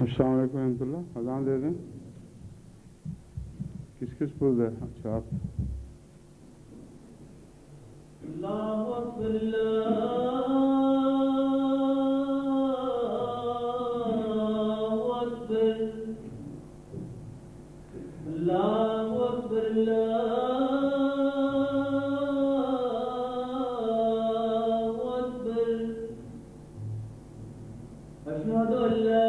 السلام علیکم ورحمۃ اللہ. اذان دے دیں. کس پر دے؟ اچھا آپ. اللہ اکبر اللہ اکبر اللہ اکبر اللہ اکبر. اشہد ان لا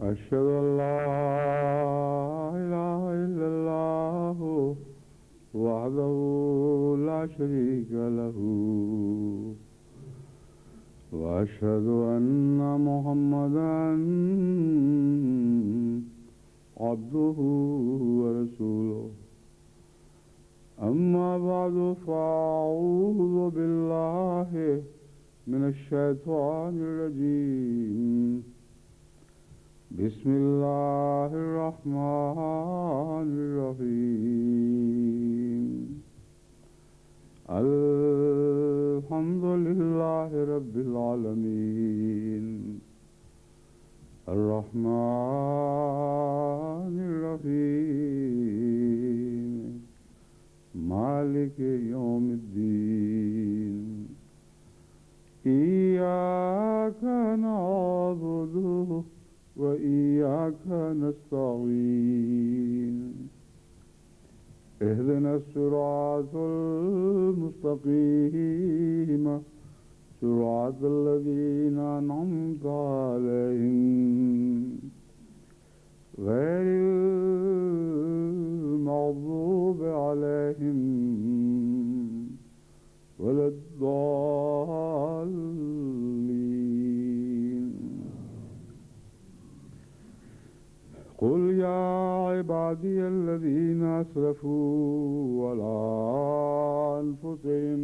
أشهد أن لا إله إلا الله وحده لا شريك له وأشهد أن محمدا عبده ورسوله. أما بعد فأعوذ بالله من الشيطان الرجيم. بسم الله الرحمن الرحيم. الحمد لله رب العالمين الرحمن الرحيم مالك يوم الدين. إياك نعبد وإياك نستعين. اهدنا الصراط المستقيم صراط الذين أنعمت عليهم غير المغضوب عليهم ولا الضالين. قل يا عبادي الذين أسرفوا على أنفسهم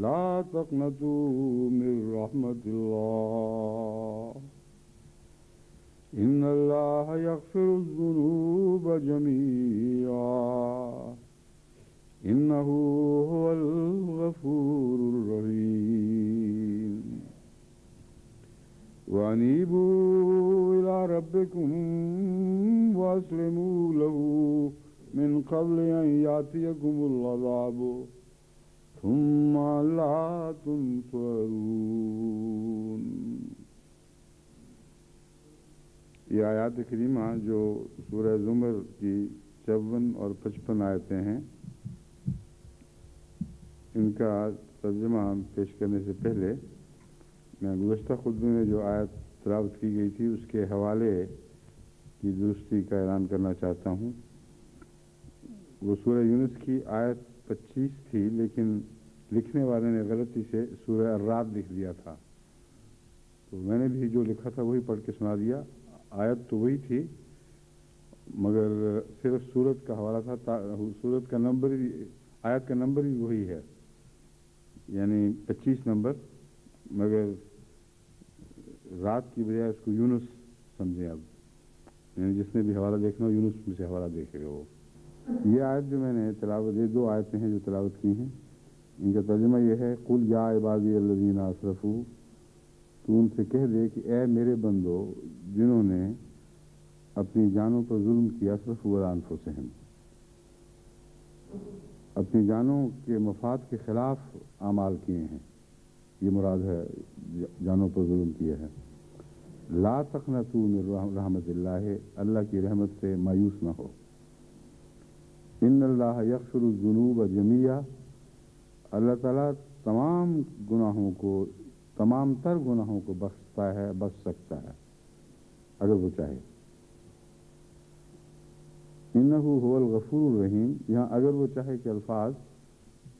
لا تقنطوا من رحمة الله إن الله يغفر الذنوب جميعا إنه هو الغفور الرحيم. وأنيبوا إلى ربكم وأسلموا له من قبل أن يأتيكم العذاب ثم لا تنصرون. یہ آیات کریمہ جو سورہ زمر کی 54 اور 55 آیتیں ہیں، ان کا ترجمہ پیش کرنے سے پہلے میں گزشتہ خطبے میں جو آیت تلاوت کی گئی تھی اس کے حوالے کی درستی کا اعلان کرنا چاہتا ہوں. وہ سورہ یونس کی آیت 25 تھی، لیکن لکھنے والے نے غلطی سے سورہ الرعد لکھ دیا تھا، تو میں نے بھی جو لکھا تھا وہی پڑھ کے سنا دیا. آیت تو وہی تھی مگر صرف سورت کا حوالہ تھا. سورت کا نمبر، آیت کا نمبر ہی وہی ہے. یعنی 25 نمبر، مگر رات کی بجائے اس کو یونس سمجھیں اب، یعنی جس نے بھی حوالہ دیکھنا ہو یونس میں سے حوالہ دیکھے گا وہ۔ یہ آیت جو میں نے تلاوت، یہ 2 آیتیں ہیں جو تلاوت کی ہیں، ان کا ترجمہ یہ ہے، قل یا عبادی الذین اسرفوا، تو ان سے کہہ دے کہ اے میرے بندو جنہوں نے اپنی جانوں پر ظلم کیا، اسرفوا علی انفسہم، اپنی جانوں کے مفاد کے خلاف اعمال کیے ہیں، یہ مراد ہے جانوں پر ظلم کیا ہے۔ لا تقنطوا من رحمت اللہ، اللہ کی رحمت سے مایوس نہ ہو۔ ان اللہ یغفر الذنوب جميعا، اللہ تعالیٰ تمام گناہوں کو، تمام تر گناہوں کو بخشتا ہے، بخش سکتا ہے اگر وہ چاہے۔ انہ هو الغفور الرحیم، یہاں اگر وہ چاہے کہ الفاظ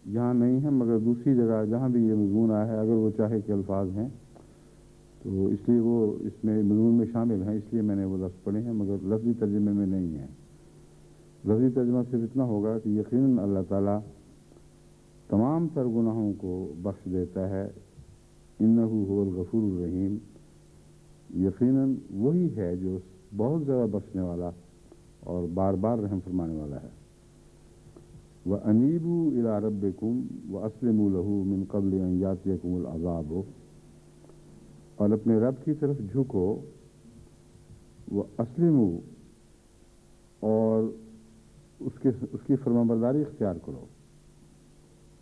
یہاں نہیں ہیں، مگر دوسری جگہ جہاں بھی یہ مضمون آیا ہے اگر وہ چاہے کہ الفاظ ہیں تو اس لیے وہ اس میں مضمون میں شامل ہیں، اس لیے میں نے وہ لفظ پڑھے ہیں، مگر لفظی ترجمے میں نہیں ہیں۔ لفظی ترجمہ صرف اتنا ہوگا کہ یقیناً اللہ تعالیٰ تمام تر گناہوں کو بخش دیتا ہے۔ انہ هو الغفور الرحیم، یقیناً وہی ہے جو بہت زیادہ بخشنے والا اور بار بار رحم فرمانے والا ہے۔ وَأَنِيبُوا إِلَىٰ رَبِّكُمْ وَأَسْلِمُوا لَهُ مِن قَبْلِ أَن يَأْتِيَكُمُ الْعَذَابُ، اور اپنے رب کی طرف جھکو، وَأَسْلِمُوا، اور اس کی فرمانبرداری اختیار کرو،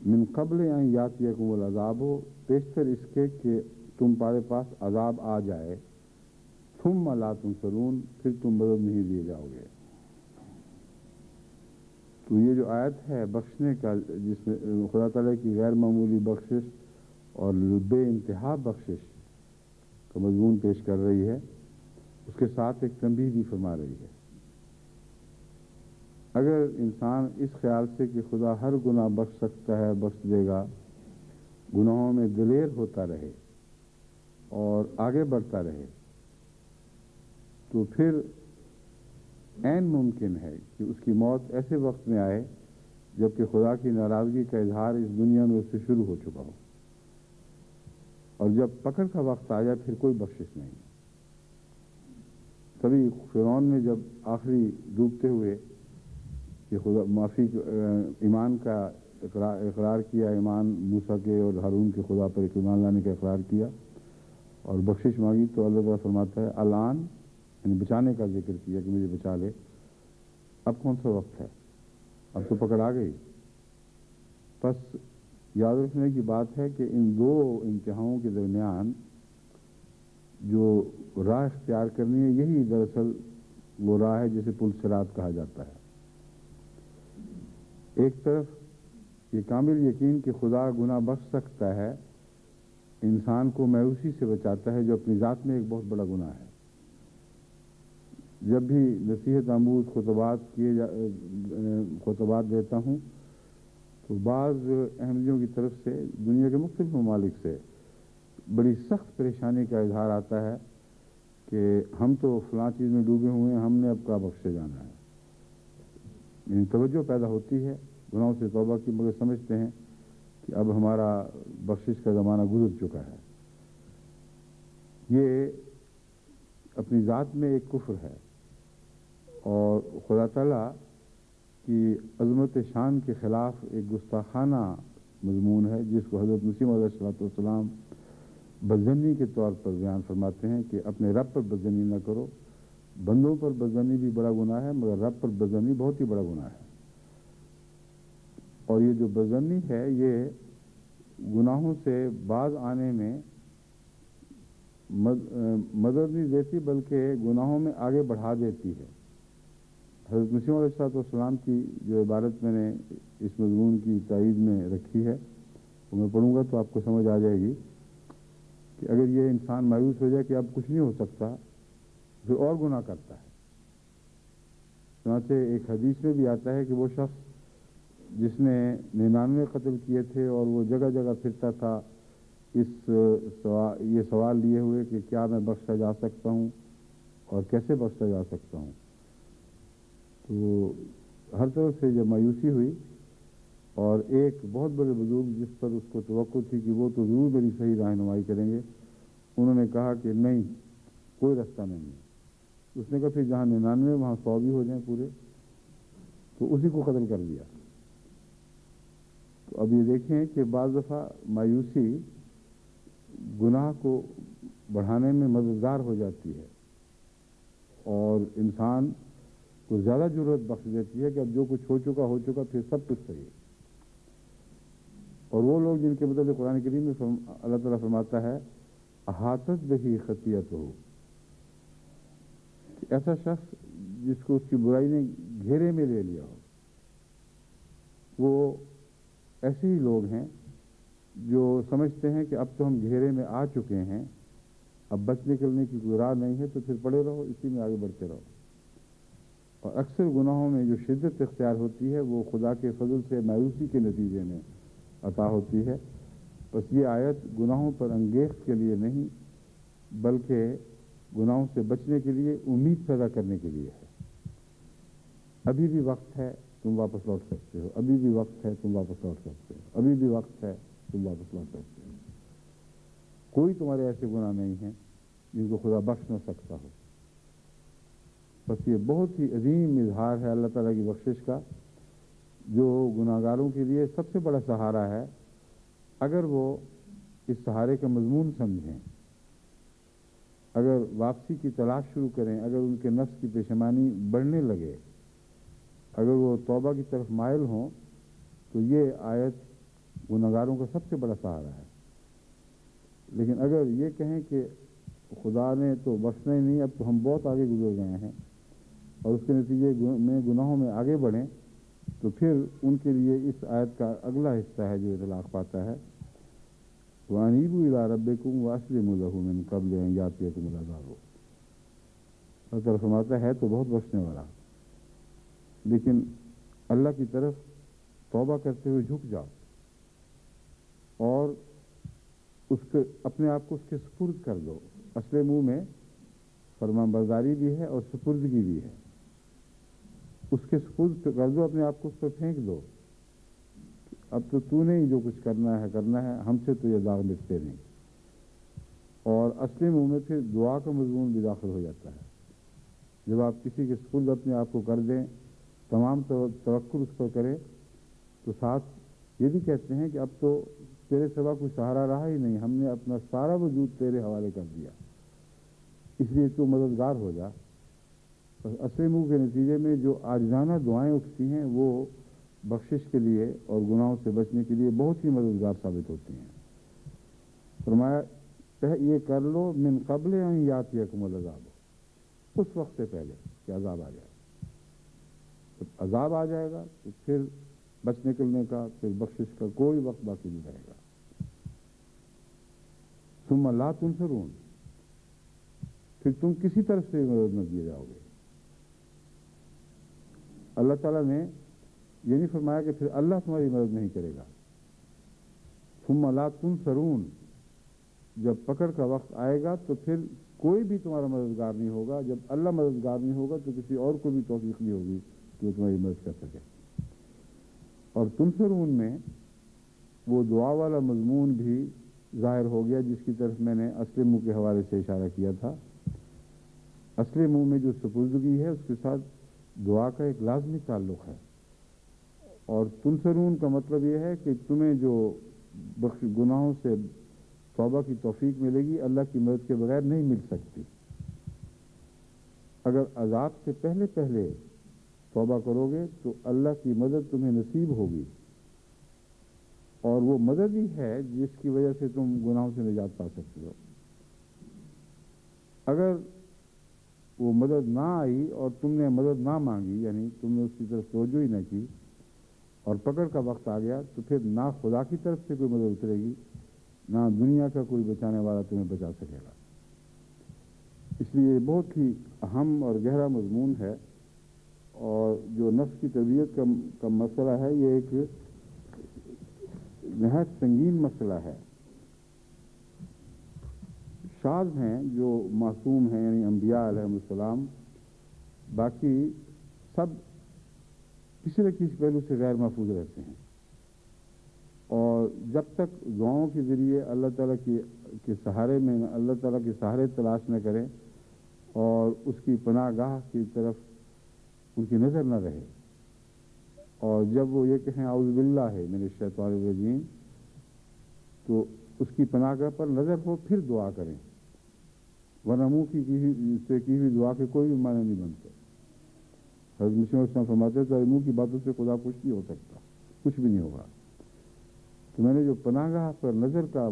من قبل ان یاتیکم العذاب، پیشتر اس کے کہ تمہارے پاس عذاب آ جائے، ثم لا تنصرون، پھر تم مدد نہیں دیے جاؤ گے۔ تو یہ جو آیت ہے بخشنے کا، جس میں خدا تعالیٰ کی غیر معمولی بخشش اور بے انتہا بخشش کا مضمون پیش کر رہی ہے، اس کے ساتھ ایک تنبیہ بھی فرما رہی ہے۔ اگر انسان اس خیال سے کہ خدا ہر گناہ بخش سکتا ہے، بخش دے گا، گناہوں میں دلیر ہوتا رہے اور آگے بڑھتا رہے، تو پھر عین ممکن ہے کہ اس کی موت ایسے وقت میں آئے جبکہ خدا کی ناراضگی کا اظہار اس دنیا میں اس سے شروع ہو چکا ہو، اور جب پکڑ کا وقت آ جائے پھر کوئی بخشش نہیں۔ کبھی فرعون نے جب آخری ڈوبتے ہوئے کہ خدا معافی ایمان کا اقرار کیا، ایمان موسیٰ کے اور ہارون کے خدا پر ایمان لانے کا اقرار کیا اور بخشش مانگی، تو اللہ تعالیٰ فرماتا ہے الان، یعنی بچانے کا ذکر کیا کہ مجھے بچا لے، اب کون سا وقت ہے، اب تو پکڑ آ گئی۔ بس یاد رکھنے کی بات ہے کہ ان 2 انتہاؤں کے درمیان جو راہ اختیار کرنی ہے، یہی دراصل وہ راہ ہے جسے پل صراط کہا جاتا ہے۔ ایک طرف یہ کامل یقین کہ خدا گناہ بخش سکتا ہے، انسان کو مایوسی سے بچاتا ہے جو اپنی ذات میں ایک بہت بڑا گناہ ہے۔ جب بھی نصیحت آموز خطبات دیتا ہوں تو بعض احمدیوں کی طرف سے دنیا کے مختلف ممالک سے بڑی سخت پریشانی کا اظہار آتا ہے کہ ہم تو فلاں چیز میں ڈوبے ہوئے ہیں، ہم نے اب کا بخشے جانا ہے۔ یعنی توجہ پیدا ہوتی ہے گناہوں سے توبہ کی، مگر سمجھتے ہیں کہ اب ہمارا بخشش کا زمانہ گزر چکا ہے۔ یہ اپنی ذات میں ایک کفر ہے اور خدا تعالیٰ کی عظمت شان کے خلاف ایک گستاخانہ مضمون ہے، جس کو حضرت مسیح علیہ السلام بدظنی کے طور پر بیان فرماتے ہیں کہ اپنے رب پر بدظنی نہ کرو۔ بندوں پر بدظنی بھی بڑا گناہ ہے، مگر رب پر بدظنی بہت ہی بڑا گناہ ہے۔ اور یہ جو بدظنی ہے یہ گناہوں سے باز آنے میں مدد نہیں دیتی، بلکہ گناہوں میں آگے بڑھا دیتی ہے۔ حضرت مسیح علیہ السلام کی جو عبارت میں نے اس مضمون کی تائید میں رکھی ہے وہ میں پڑھوں گا تو آپ کو سمجھ آ جائے گی کہ اگر یہ انسان مایوس ہو جائے کہ اب کچھ نہیں ہو سکتا، پھر اور گناہ کرتا ہے۔ چنانچہ ایک حدیث میں بھی آتا ہے کہ وہ شخص جس نے 99 قتل کیے تھے اور وہ جگہ جگہ پھرتا تھا یہ سوال لیے ہوئے کہ کیا میں بخشا جا سکتا ہوں اور کیسے بخشا جا سکتا ہوں، تو ہر طرف سے جب مایوسی ہوئی اور ایک بہت بڑے بزرگ جس پر اس کو توقع تھی کہ وہ تو ضرور میری صحیح رہنمائی کریں گے، انہوں نے کہا کہ نہیں، کوئی رستہ نہیں ہے۔ اس نے کہا پھر جہاں 99 وہاں 100 بھی ہو جائیں پورے، تو اسی کو قتل کر دیا۔ تو اب یہ دیکھیں کہ بعض دفعہ مایوسی گناہ کو بڑھانے میں مددگار ہو جاتی ہے اور انسان کو زیادہ ضرورت بخش دیتی ہے کہ اب جو کچھ ہو چکا پھر سب کچھ صحیح ہے۔ اور وہ لوگ جن کے مطلب قرآن کریم میں اللہ تعالیٰ فرماتا ہے احاطت بہی خطیت ہو، ایسا شخص جس کو اس کی برائی نے گھیرے میں لے لیا ہو، وہ ایسے ہی لوگ ہیں جو سمجھتے ہیں کہ اب تو ہم گھیرے میں آ چکے ہیں، اب بچ نکلنے کی کوئی راہ نہیں ہے، تو پھر پڑے رہو، اسی میں آگے بڑھتے رہو۔ اور اکثر گناہوں میں جو شدت اختیار ہوتی ہے وہ خدا کے فضل سے مایوسی کے نتیجے میں عطا ہوتی ہے۔ بس یہ آیت گناہوں پر انگیخت کے لیے نہیں بلکہ گناہوں سے بچنے کے لیے امید پیدا کرنے کے لیے ہے۔ ابھی بھی وقت ہے، تم واپس لوٹ سکتے ہو، ابھی بھی وقت ہے، تم واپس لوٹ سکتے ہو، ابھی بھی وقت ہے، تم واپس لوٹ سکتے ہو۔ کوئی تمہارے ایسے گناہ نہیں ہیں جن کو خدا بخش نہ سکتا ہو۔ بس یہ بہت ہی عظیم اظہار ہے اللہ تعالیٰ کی بخشش کا، جو گناہ گاروں کے لیے سب سے بڑا سہارا ہے اگر وہ اس سہارے کا مضمون سمجھیں، اگر واپسی کی تلاش شروع کریں، اگر ان کے نفس کی پیشمانی بڑھنے لگے، اگر وہ توبہ کی طرف مائل ہوں، تو یہ آیت گناہ گاروں کا سب سے بڑا سہارا ہے۔ لیکن اگر یہ کہیں کہ خدا نے تو بخشنا ہی نہیں، اب تو ہم بہت آگے گزر گئے ہیں، اور اس کے نتیجے میں گناہوں میں آگے بڑھیں، تو پھر ان کے لیے اس آیت کا اگلا حصہ ہے جو اطلاق پاتا ہے، وَأَنِيبُوا إِلَىٰ رَبِّكُمْ وَأَسْلِمُوا لَهُ مِن قَبْلِ أَن يَأْتِيَكُمُ الْعَذَابُ۔ اللہ تعالیٰ فرماتا ہے تو بہت بخشنے والا، لیکن اللہ کی طرف توبہ کرتے ہوئے جھک جاؤ اور اس کے اپنے آپ کو اس کے سپرد کر دو۔ اصل منہ میں فرمان برداری بھی ہے اور سپردگی بھی ہے۔ اس کے سپرد کر دو، اپنے آپ کو اس پر پھینک دو، اب تو نے ہی جو کچھ کرنا ہے، ہم سے تو یہ داغ مٹتے نہیں۔ اور اصل منہ میں پھر دعا کا مضمون بھی داخل ہو جاتا ہے۔ جب آپ کسی کے سپرد اپنے آپ کو کر دیں، تمام توکل اس پر کریں، تو ساتھ یہ بھی کہتے ہیں کہ اب تو تیرے سوا کوئی سہارا رہا ہی نہیں، ہم نے اپنا سارا وجود تیرے حوالے کر دیا، اس لیے تو مددگار ہو جا۔ اصل منہ کے نتیجے میں جو عاجزانہ دعائیں اٹھتی ہیں وہ بخشش کے لیے اور گناہوں سے بچنے کے لیے بہت ہی مددگار ثابت ہوتی ہیں۔ فرمایا یہ کر لو من قبل ان یاتیکم العذاب، اس وقت سے پہلے کہ عذاب آ جائے۔ جب عذاب آ جائے گا تو پھر بچ نکلنے کا، پھر بخشش کا کوئی وقت باقی نہیں رہے گا۔ ثم لا تنصرون، پھر تم کسی طرف سے مدد نہ دیے جاؤ گے۔ اللہ تعالیٰ نے یہ نہیں فرمایا کہ پھر اللہ تمہاری مدد نہیں کرے گا۔ ثم لا تنصرون، جب پکڑ کا وقت آئے گا تو پھر کوئی بھی تمہارا مددگار نہیں ہوگا۔ جب اللہ مددگار نہیں ہوگا تو کسی اور کو بھی توفیق نہیں ہوگی کہ وہ تمہاری مدد کر سکے۔ اور تنصرون میں وہ دعا والا مضمون بھی ظاہر ہو گیا جس کی طرف میں نے اصل منہ کے حوالے سے اشارہ کیا تھا۔ اصل منہ میں جو سپردگی ہے اس کے ساتھ دعا کا ایک لازمی تعلق ہے، اور تنصرون کا مطلب یہ ہے کہ تمہیں جو گناہوں سے توبہ کی توفیق ملے گی اللہ کی مدد کے بغیر نہیں مل سکتی۔ اگر عذاب سے پہلے توبہ کرو گے تو اللہ کی مدد تمہیں نصیب ہوگی، اور وہ مدد ہی ہے جس کی وجہ سے تم گناہوں سے نجات پا سکتے ہو۔ اگر وہ مدد نہ آئی اور تم نے مدد نہ مانگی، یعنی تم نے اس کی طرف توجہ ہی نہ کی، اور پکڑ کا وقت آ گیا، تو پھر نہ خدا کی طرف سے کوئی مدد اترے گی، نہ دنیا کا کوئی بچانے والا تمہیں بچا سکے گا۔ اس لیے یہ بہت ہی اہم اور گہرا مضمون ہے، اور جو نفس کی تربیت کا مسئلہ ہے یہ ایک نہایت سنگین مسئلہ ہے۔ شاذ ہیں جو معصوم ہیں، یعنی انبیاء علیہ السلام، باقی سب کسی نہ کسی پہلو سے غیر محفوظ رہتے ہیں۔ اور جب تک دعاؤں کے ذریعے اللہ تعالیٰ کے سہارے میں اللہ تعالیٰ کے سہارے تلاش نہ کریں اور اس کی پناہ گاہ کی طرف ان کی نظر نہ رہے، اور جب وہ یہ کہیں اعوذ باللہ ہے من الشیطان الرجیم، تو اس کی پناہ گاہ پر نظر ہو پھر دعا کریں، ورنہ منہ کی ہوئی دعا کے کوئی بھی معنی نہیں بنتے۔ حضرت مسلم اسلام فرماتے ہیں تو منہ کی باتوں سے خدا خوش نہیں ہو سکتا، کچھ بھی نہیں ہوگا۔ تو میں نے جو پناہ گاہ پر نظر کا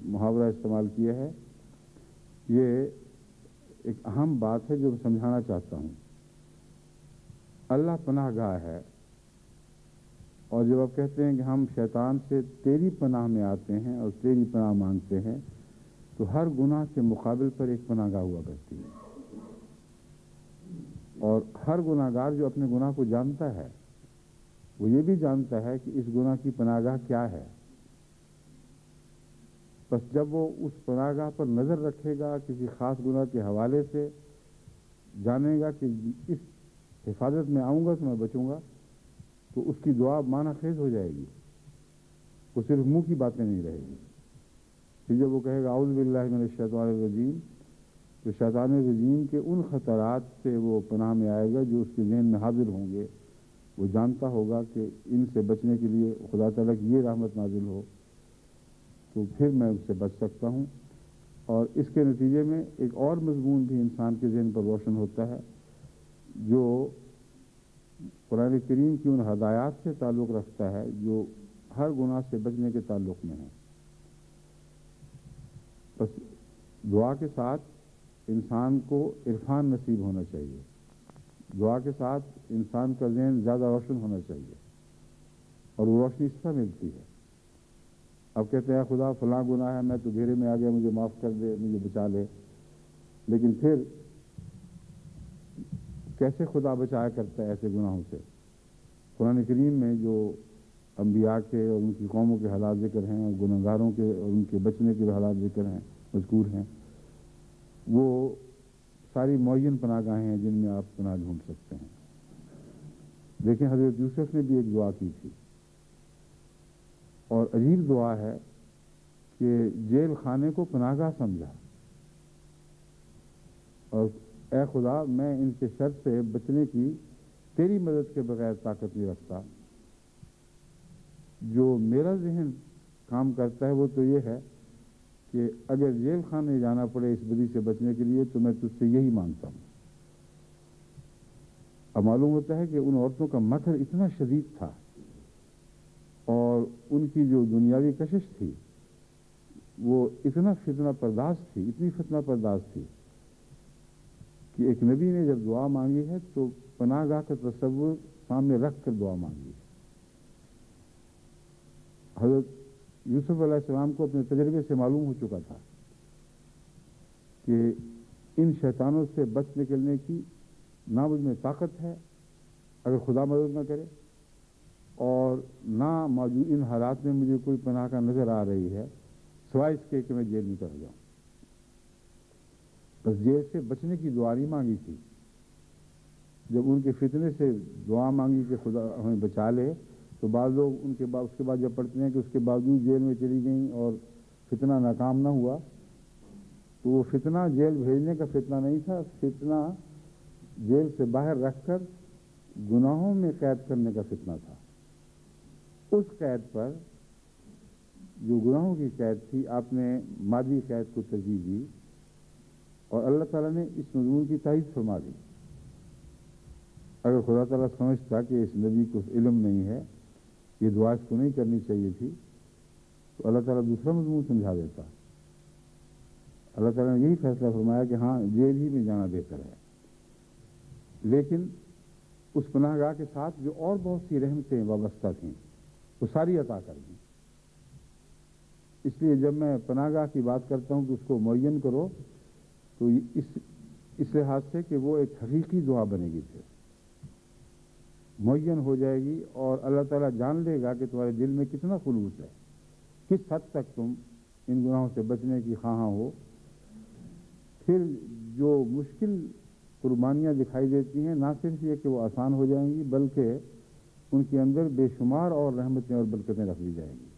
محاورہ استعمال کیا ہے، یہ ایک اہم بات ہے جو میں سمجھانا چاہتا ہوں۔ اللہ پناہ گاہ ہے، اور جب آپ کہتے ہیں کہ ہم شیطان سے تیری پناہ میں آتے ہیں اور تیری پناہ مانگتے ہیں، تو ہر گناہ کے مقابل پر ایک پناہ گاہ ہوا کرتی ہے، اور ہر گناہ گار جو اپنے گناہ کو جانتا ہے وہ یہ بھی جانتا ہے کہ اس گناہ کی پناہ گاہ کیا ہے۔ بس جب وہ اس پناہ گاہ پر نظر رکھے گا، کسی خاص گناہ کے حوالے سے جانے گا کہ اس حفاظت میں آؤں گا تو میں بچوں گا، تو اس کی دعا معنی خیز ہو جائے گی، وہ صرف منہ کی باتیں نہیں رہے گی۔ پھر جب وہ کہے گا اعوذ باللہ من الشیطان الرجیم، تو شیطان الرجیم کے ان خطرات سے وہ پناہ میں آئے گا جو اس کے ذہن میں حاضر ہوں گے۔ وہ جانتا ہوگا کہ ان سے بچنے کے لیے خدا تعالیٰ کی یہ رحمت نازل ہو تو پھر میں اس سے بچ سکتا ہوں۔ اور اس کے نتیجے میں ایک اور مضمون بھی انسان کے ذہن پر روشن ہوتا ہے جو قرآن کریم کی ان ہدایات سے تعلق رکھتا ہے جو ہر گناہ سے بچنے کے تعلق میں ہے۔ بس دعا کے ساتھ انسان کو عرفان نصیب ہونا چاہیے، دعا کے ساتھ انسان کا ذہن زیادہ روشن ہونا چاہیے، اور وہ روشنی اس طرح ملتی ہے۔ اب کہتے ہیں خدا فلاں گناہ ہے، میں تو گھیرے میں آ گیا، مجھے معاف کر دے، مجھے بچا لے، لیکن پھر کیسے خدا بچایا کرتا ہے ایسے گناہوں سے؟ قرآن کریم میں جو انبیاء کے اور ان کی قوموں کے حالات ذکر ہیں، اور گنہگاروں کے اور ان کے بچنے کے حالات ذکر ہیں، مذکور ہیں، وہ ساری معین پناہ گاہیں ہیں جن میں آپ پناہ ڈھونڈ سکتے ہیں۔ دیکھیں حضرت یوسف نے بھی ایک دعا کی تھی، اور عجیب دعا ہے کہ جیل خانے کو پناہ گاہ سمجھا، اور اے خدا میں ان کے شر سے بچنے کی تیری مدد کے بغیر طاقت نہیں رکھتا، جو میرا ذہن کام کرتا ہے وہ تو یہ ہے کہ اگر جیل خانے جانا پڑے اس بدی سے بچنے کے لیے تو میں تجھ سے یہی مانگتا ہوں۔ اب معلوم ہوتا ہے کہ ان عورتوں کا مکر اتنا شدید تھا اور ان کی جو دنیاوی کشش تھی وہ اتنا فتنہ پرداز تھی، اتنی فتنہ پرداز تھی کہ ایک نبی نے جب دعا مانگی ہے تو پناہ گاہ کا تصور سامنے رکھ کر دعا مانگی ہے۔ حضرت یوسف علیہ السلام کو اپنے تجربے سے معلوم ہو چکا تھا کہ ان شیطانوں سے بچ نکلنے کی نہ مجھ میں طاقت ہے اگر خدا مدد نہ کرے، اور نہ موجود ان حالات میں مجھے کوئی پناہ کا نظر آ رہی ہے سوائے اس کے کہ میں جیل میں چڑھ جاؤں۔ بس جیل سے بچنے کی دعا نہیں مانگی تھی، جب ان کے فتنے سے دعا مانگی کہ خدا ہمیں بچا لے، تو بعض لوگ اس کے بعد جب پڑھتے ہیں کہ اس کے باوجود جیل میں چلی گئیں اور فتنہ ناکام نہ ہوا، تو وہ فتنہ جیل بھیجنے کا فتنہ نہیں تھا، فتنہ جیل سے باہر رکھ کر گناہوں میں قید کرنے کا فتنہ تھا۔ اس قید پر جو گناہوں کی قید تھی آپ نے مادی قید کو ترجیح دی، اور اللہ تعالیٰ نے اس مضمون کی تائید فرما دی۔ اگر خدا تعالیٰ سمجھتا کہ اس نبی کو علم نہیں ہے، یہ دعا اس کو نہیں کرنی چاہیے تھی، تو اللہ تعالیٰ دوسرا مضمون سمجھا دیتا۔ اللہ تعالیٰ نے یہی فیصلہ فرمایا کہ ہاں جیل ہی میں جانا بہتر ہے، لیکن اس پناہ گاہ کے ساتھ جو اور بہت سی رحمتیں وابستہ تھیں وہ ساری عطا کر دیں۔ اس لیے جب میں پناہ گاہ کی بات کرتا ہوں کہ اس کو معین کرو، تو اس لحاظ سے کہ وہ ایک حقیقی دعا بنے گی، پھر معین ہو جائے گی، اور اللہ تعالیٰ جان لے گا کہ تمہارے دل میں کتنا خلوص ہے، کس حد تک تم ان گناہوں سے بچنے کی خواہاں ہو۔ پھر جو مشکل قربانیاں دکھائی دیتی ہیں نہ صرف یہ کہ وہ آسان ہو جائیں گی، بلکہ ان کے اندر بے شمار اور رحمتیں اور برکتیں رکھ دی جائیں گی.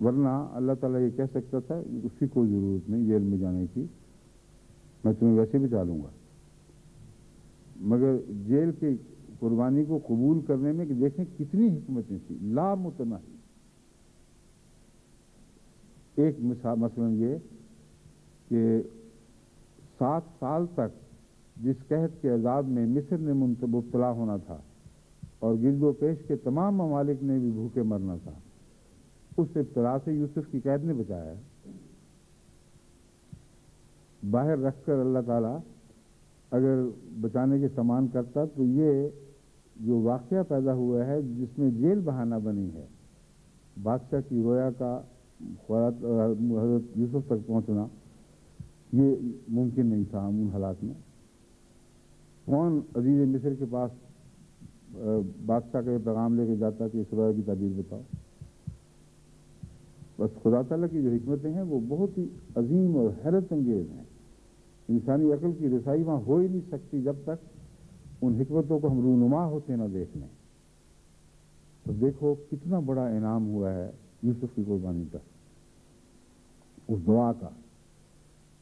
ورنہ اللہ تعالیٰ یہ کہہ سکتا تھا اس کی کوئی ضرورت نہیں جیل میں جانے کی، میں تمہیں ویسے بھی ڈالوں گا. مگر جیل کی قربانی کو قبول کرنے میں کہ دیکھیں کتنی حکمتیں تھیں لامتناہی. ایک مثلا یہ کہ 7 سال تک جس قحط کے عذاب میں مصر نے مبتلا ہونا تھا اور گرد و پیش کے تمام ممالک نے بھی بھوکے مرنا تھا، اس ابتلا سے یوسف کی قید نے بچایا ہے. باہر رکھ کر اللہ تعالیٰ اگر بچانے کے سامان کرتا تو یہ جو واقعہ پیدا ہوا ہے جس میں جیل بہانہ بنی ہے، بادشاہ کی رویا کا حضرت یوسف تک پہنچنا، یہ ممکن نہیں تھا ان حالات میں. کون عزیز مصر کے پاس بادشاہ کا یہ پیغام لے کے جاتا کہ اس رویا کی تعبیر بتاؤ؟ بس خدا تعالیٰ کی جو حکمتیں ہیں وہ بہت ہی عظیم اور حیرت انگیز ہیں. انسانی عقل کی رسائی وہاں ہو ہی نہیں سکتی جب تک ان حکمتوں کو ہم رونما ہوتے نہ دیکھ لیں. تو دیکھو کتنا بڑا انعام ہوا ہے یوسف کی قربانی کا، اس دعا کا.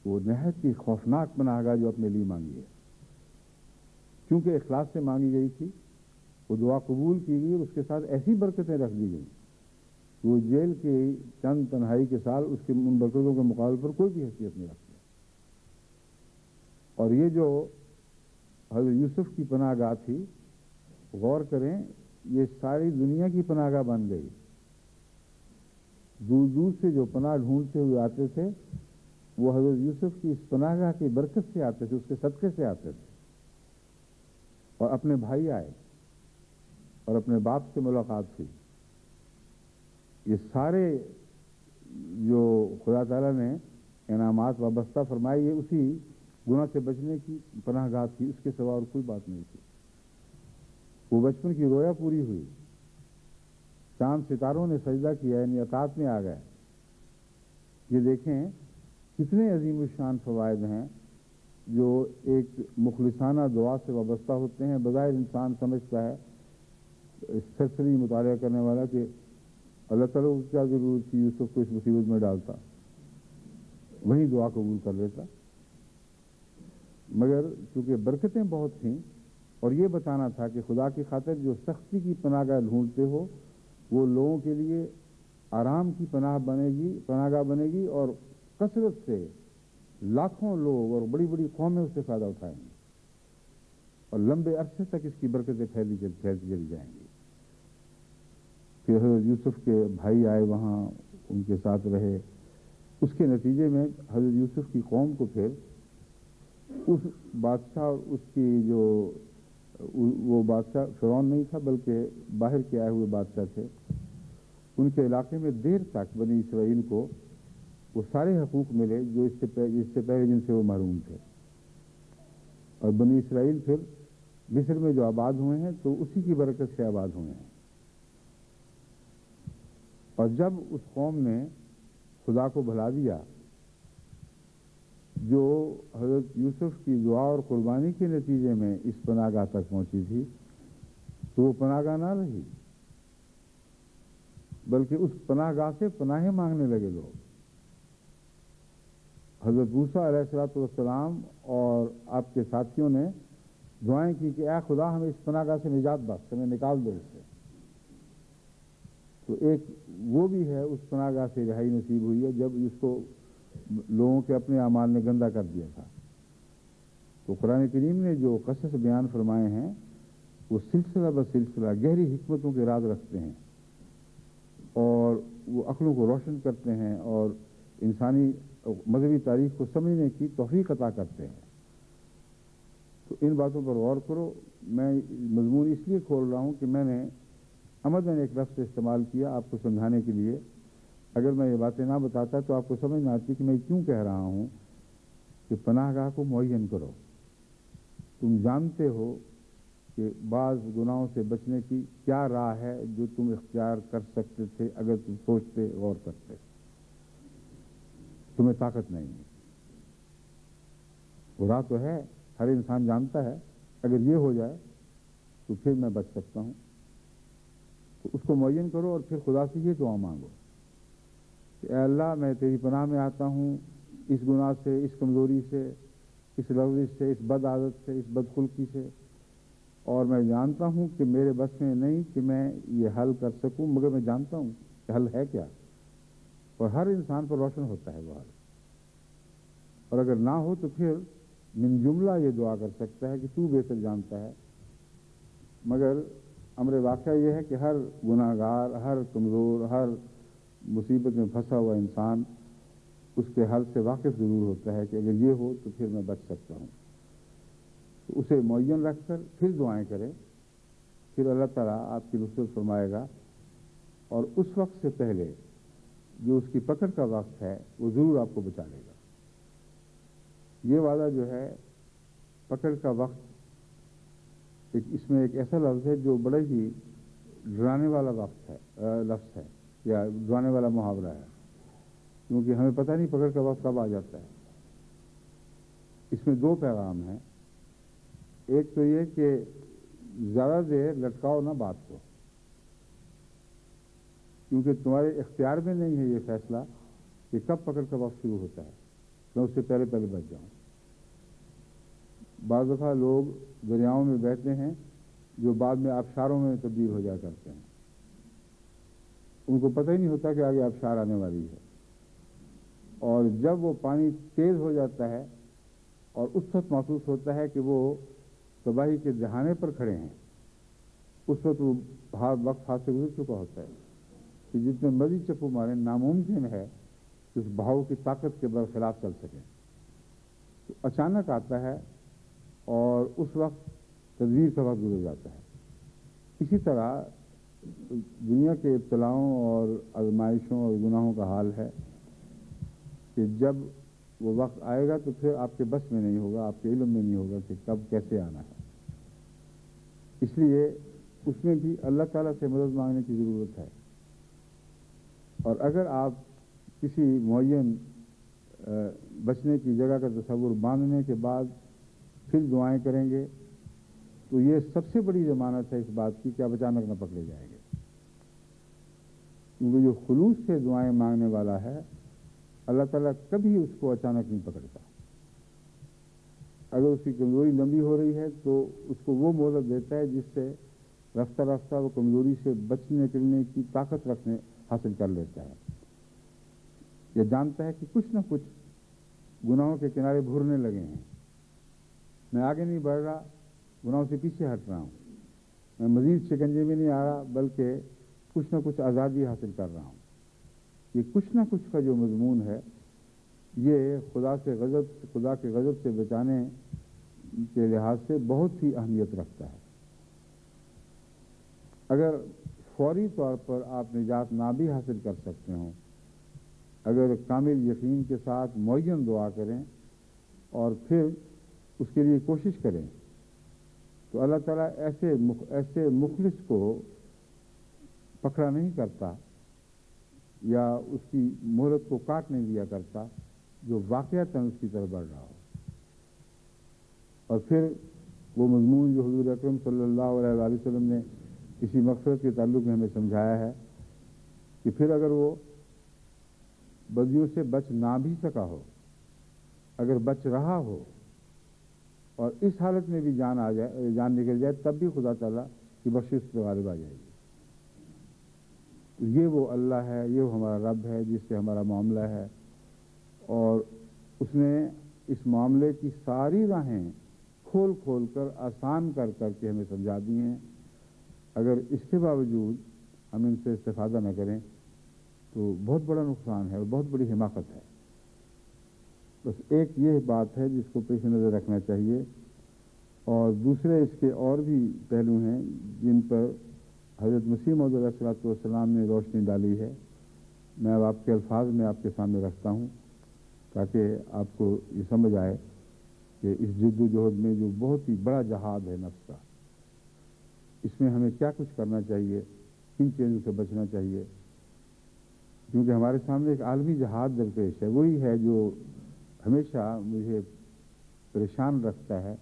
وہ نہایت ہی خوفناک پناہ گاہ جو اپنے لیے مانگی ہے، کیونکہ اخلاص سے مانگی گئی تھی، وہ دعا قبول کی گئی اور اس کے ساتھ ایسی برکتیں رکھ دی گئیں. وہ جیل کے چند تنہائی کے سال اس کے ان برکتوں کے مقابلے پر کوئی بھی حیثیت نہیں رکھتے. اور یہ جو حضرت یوسف کی پناہ گاہ تھی، غور کریں، یہ ساری دنیا کی پناہ گاہ بن گئی. دور دور سے جو پناہ ڈھونڈتے ہوئے آتے تھے وہ حضرت یوسف کی اس پناہ گاہ کی برکت سے آتے تھے، اس کے صدقے سے آتے تھے. اور اپنے بھائی آئے اور اپنے باپ سے ملاقات ہوئی. یہ سارے جو خدا تعالیٰ نے انعامات وابستہ فرمائی، یہ اسی گناہ سے بچنے کی پناہ گاہ تھی، اس کے سوا اور کوئی بات نہیں تھی. وہ بچپن کی رویا پوری ہوئی، چاند ستاروں نے سجدہ کیا، یعنی اطاعت میں آ گئے. یہ دیکھیں کتنے عظیم الشان فوائد ہیں جو ایک مخلصانہ دعا سے وابستہ ہوتے ہیں. بظاہر انسان سمجھتا ہے سرسری مطالعہ کرنے والا کہ اللہ تعالیٰ کو کیا ضرورت تھی یوسف کو اس مصیبت میں ڈالتا، وہیں دعا قبول کر لیتا. مگر چونکہ برکتیں بہت تھیں اور یہ بتانا تھا کہ خدا کی خاطر جو سختی کی پناہ گاہ ڈھونڈتے ہو وہ لوگوں کے لیے آرام کی پناہ گاہ بنے گی، اور کثرت سے لاکھوں لوگ اور بڑی بڑی قومیں اس سے فائدہ اٹھائیں گی اور لمبے عرصے تک اس کی برکتیں پھیلتی چلی جائیں گی. پھر حضرت یوسف کے بھائی آئے وہاں، ان کے ساتھ رہے. اس کے نتیجے میں حضرت یوسف کی قوم کو پھر اس بادشاہ اور اس کی جو وہ بادشاہ فرعون نہیں تھا بلکہ باہر کے آئے ہوئے بادشاہ تھے، ان کے علاقے میں دیر تک بنی اسرائیل کو وہ سارے حقوق ملے جو اس سے پہلے جن سے وہ محروم تھے. اور بنی اسرائیل پھر مصر میں جو آباد ہوئے ہیں تو اسی کی برکت سے آباد ہوئے ہیں. اور جب اس قوم نے خدا کو بھلا دیا جو حضرت یوسف کی دعا اور قربانی کے نتیجے میں اس پناہ گاہ تک پہنچی تھی، تو وہ پناہ گاہ نہ رہی بلکہ اس پناہ گاہ سے پناہیں مانگنے لگے لوگ. حضرت موسیٰ علیہ السلام اور آپ کے ساتھیوں نے دعائیں کی کہ اے خدا ہمیں اس پناہ گاہ سے نجات بخش، ہمیں نکال دو اس سے. تو ایک وہ بھی ہے، اس پناہ گاہ سے رہائی نصیب ہوئی ہے جب اس کو لوگوں کے اپنے اعمال نے گندہ کر دیا تھا. تو قرآن کریم نے جو قصص بیان فرمائے ہیں وہ سلسلہ بسلسلہ گہری حکمتوں کے راز رکھتے ہیں اور وہ عقلوں کو روشن کرتے ہیں اور انسانی مذہبی تاریخ کو سمجھنے کی توفیق عطا کرتے ہیں. تو ان باتوں پر غور کرو. میں مضمون اس لیے کھول رہا ہوں کہ میں نے عمداً ایک لفظ استعمال کیا آپ کو سمجھانے کے لیے. اگر میں یہ باتیں نہ بتاتا تو آپ کو سمجھ نہ آتی کہ میں کیوں کہہ رہا ہوں کہ پناہ گاہ کو معین کرو. تم جانتے ہو کہ بعض گناہوں سے بچنے کی کیا راہ ہے جو تم اختیار کر سکتے تھے اگر تم سوچتے غور کرتے. تمہیں طاقت نہیں ہے. وہ راہ تو ہے، ہر انسان جانتا ہے اگر یہ ہو جائے تو پھر میں بچ سکتا ہوں. تو اس کو معین کرو اور پھر خدا سے یہ دعا مانگو کہ اے اللہ میں تیری پناہ میں آتا ہوں اس گناہ سے، اس کمزوری سے، اس لغزش سے، اس بد عادت سے، اس بدخلقی سے، اور میں جانتا ہوں کہ میرے بس میں نہیں کہ میں یہ حل کر سکوں، مگر میں جانتا ہوں کہ حل ہے کیا. اور ہر انسان پر روشن ہوتا ہے وہ حل. اور اگر نہ ہو تو پھر من جملہ یہ دعا کر سکتا ہے کہ تو بہتر جانتا ہے. مگر امر واقعہ یہ ہے کہ ہر گناہ گار، ہر کمزور، ہر مصیبت میں پھنسا ہوا انسان اس کے حل سے واقف ضرور ہوتا ہے کہ اگر یہ ہو تو پھر میں بچ سکتا ہوں. تو اسے معین رکھ کر پھر دعائیں کریں، پھر اللہ تعالیٰ آپ کی نصرت فرمائے گا. اور اس وقت سے پہلے جو اس کی پکڑ کا وقت ہے وہ ضرور آپ کو بچا لے گا. یہ وعدہ جو ہے پکڑ کا وقت، اس میں ایک ایسا لفظ ہے جو بڑے ہی ڈرانے والا لفظ ہے یا ڈرانے والا محاورہ ہے، کیونکہ ہمیں پتہ نہیں پکڑ کا وقت کب آ جاتا ہے. اس میں دو پیغام ہیں. ایک تو یہ کہ زیادہ دیر لٹکاؤ نہ بات کو، کیونکہ تمہارے اختیار میں نہیں ہے یہ فیصلہ کہ کب پکڑ کا وقت شروع ہوتا ہے. میں اس سے پہلے بچ جاؤں. بعض دفعہ لوگ دریاؤں میں بہتے ہیں جو بعد میں آبشاروں میں تبدیل ہو جایا کرتے ہیں. ان کو پتہ ہی نہیں ہوتا کہ آگے آبشار آنے والی ہے. اور جب وہ پانی تیز ہو جاتا ہے اور اس وقت محسوس ہوتا ہے کہ وہ تباہی کے دہانے پر کھڑے ہیں، اس وقت وہ وقت ہاتھ سے گزر چکا ہوتا ہے کہ جتنے مرضی چپو مارے ناممکن ہے کہ اس بہاؤ کی طاقت کے برخلاف چل سکیں. تو اچانک آتا ہے اور اس وقت تدبیر کا وقت گزر جاتا ہے. اسی طرح دنیا کے ابتلاؤں اور آزمائشوں اور گناہوں کا حال ہے کہ جب وہ وقت آئے گا تو پھر آپ کے بس میں نہیں ہوگا، آپ کے علم میں نہیں ہوگا کہ کب کیسے آنا ہے. اس لیے اس میں بھی اللہ تعالیٰ سے مدد مانگنے کی ضرورت ہے. اور اگر آپ کسی معین بچنے کی جگہ کا تصور باندھنے کے بعد پھر دعائیں کریں گے تو یہ سب سے بڑی ضمانت ہے اس بات کی کہ آپ اچانک نہ پکڑے جائیں گے. کیونکہ جو خلوص سے دعائیں مانگنے والا ہے اللہ تعالیٰ کبھی اس کو اچانک نہیں پکڑتا. اگر اس کی کمزوری لمبی ہو رہی ہے تو اس کو وہ مہلت دیتا ہے جس سے رفتہ رفتہ وہ کمزوری سے بچنے کرنے کی طاقت حاصل کر لیتا ہے. یہ جانتا ہے کہ کچھ نہ کچھ گناہوں کے کنارے بھرنے لگے ہیں، میں آگے نہیں بڑھ رہا، گناہوں سے پیچھے ہٹ رہا ہوں، میں مزید شکنجے میں نہیں آ رہا بلکہ کچھ نہ کچھ آزادی حاصل کر رہا ہوں. یہ کچھ نہ کچھ کا جو مضمون ہے یہ خدا کے غضب سے بچانے کے لحاظ سے بہت ہی اہمیت رکھتا ہے. اگر فوری طور پر آپ نجات نہ بھی حاصل کر سکتے ہوں، اگر کامل یقین کے ساتھ معین دعا کریں اور پھر اس کے لیے کوشش کریں تو اللہ تعالیٰ ایسے مخلص کو پکڑا نہیں کرتا یا اس کی مہلت کو کاٹ نہیں دیا کرتا جو واقعتاً اس کی طرف بڑھ رہا ہو. اور پھر وہ مضمون جو حضور اکرم صلی اللہ علیہ وآلہ وسلم نے کسی مقصد کے تعلق میں ہمیں سمجھایا ہے کہ پھر اگر وہ بدیوں سے بچ نہ بھی سکا ہو، اگر بچ رہا ہو اور اس حالت میں بھی جان نکل جائے تب بھی خدا تعالیٰ کی بخشش پہ غالب آ جائے گی. یہ وہ اللہ ہے، یہ وہ ہمارا رب ہے جس سے ہمارا معاملہ ہے، اور اس نے اس معاملے کی ساری راہیں کھول کھول کر آسان کر کے ہمیں سمجھا دی ہیں. اگر اس کے باوجود ہم ان سے استفادہ نہ کریں تو بہت بڑا نقصان ہے اور بہت بڑی حماقت ہے. بس ایک یہ بات ہے جس کو پیش نظر رکھنا چاہیے، اور دوسرے اس کے اور بھی پہلو ہیں جن پر حضرت مسیح موعود علیہ الصلوۃ والسلام نے روشنی ڈالی ہے. میں اب آپ کے الفاظ میں آپ کے سامنے رکھتا ہوں تاکہ آپ کو یہ سمجھ آئے کہ اس جد و جہد میں جو بہت ہی بڑا جہاد ہے نفس کا، اس میں ہمیں کیا کچھ کرنا چاہیے، کن چیزوں سے بچنا چاہیے. کیونکہ ہمارے سامنے ایک عالمی جہاد درپیش ہے، وہی ہے جو ہمیشہ مجھے پریشان رکھتا ہے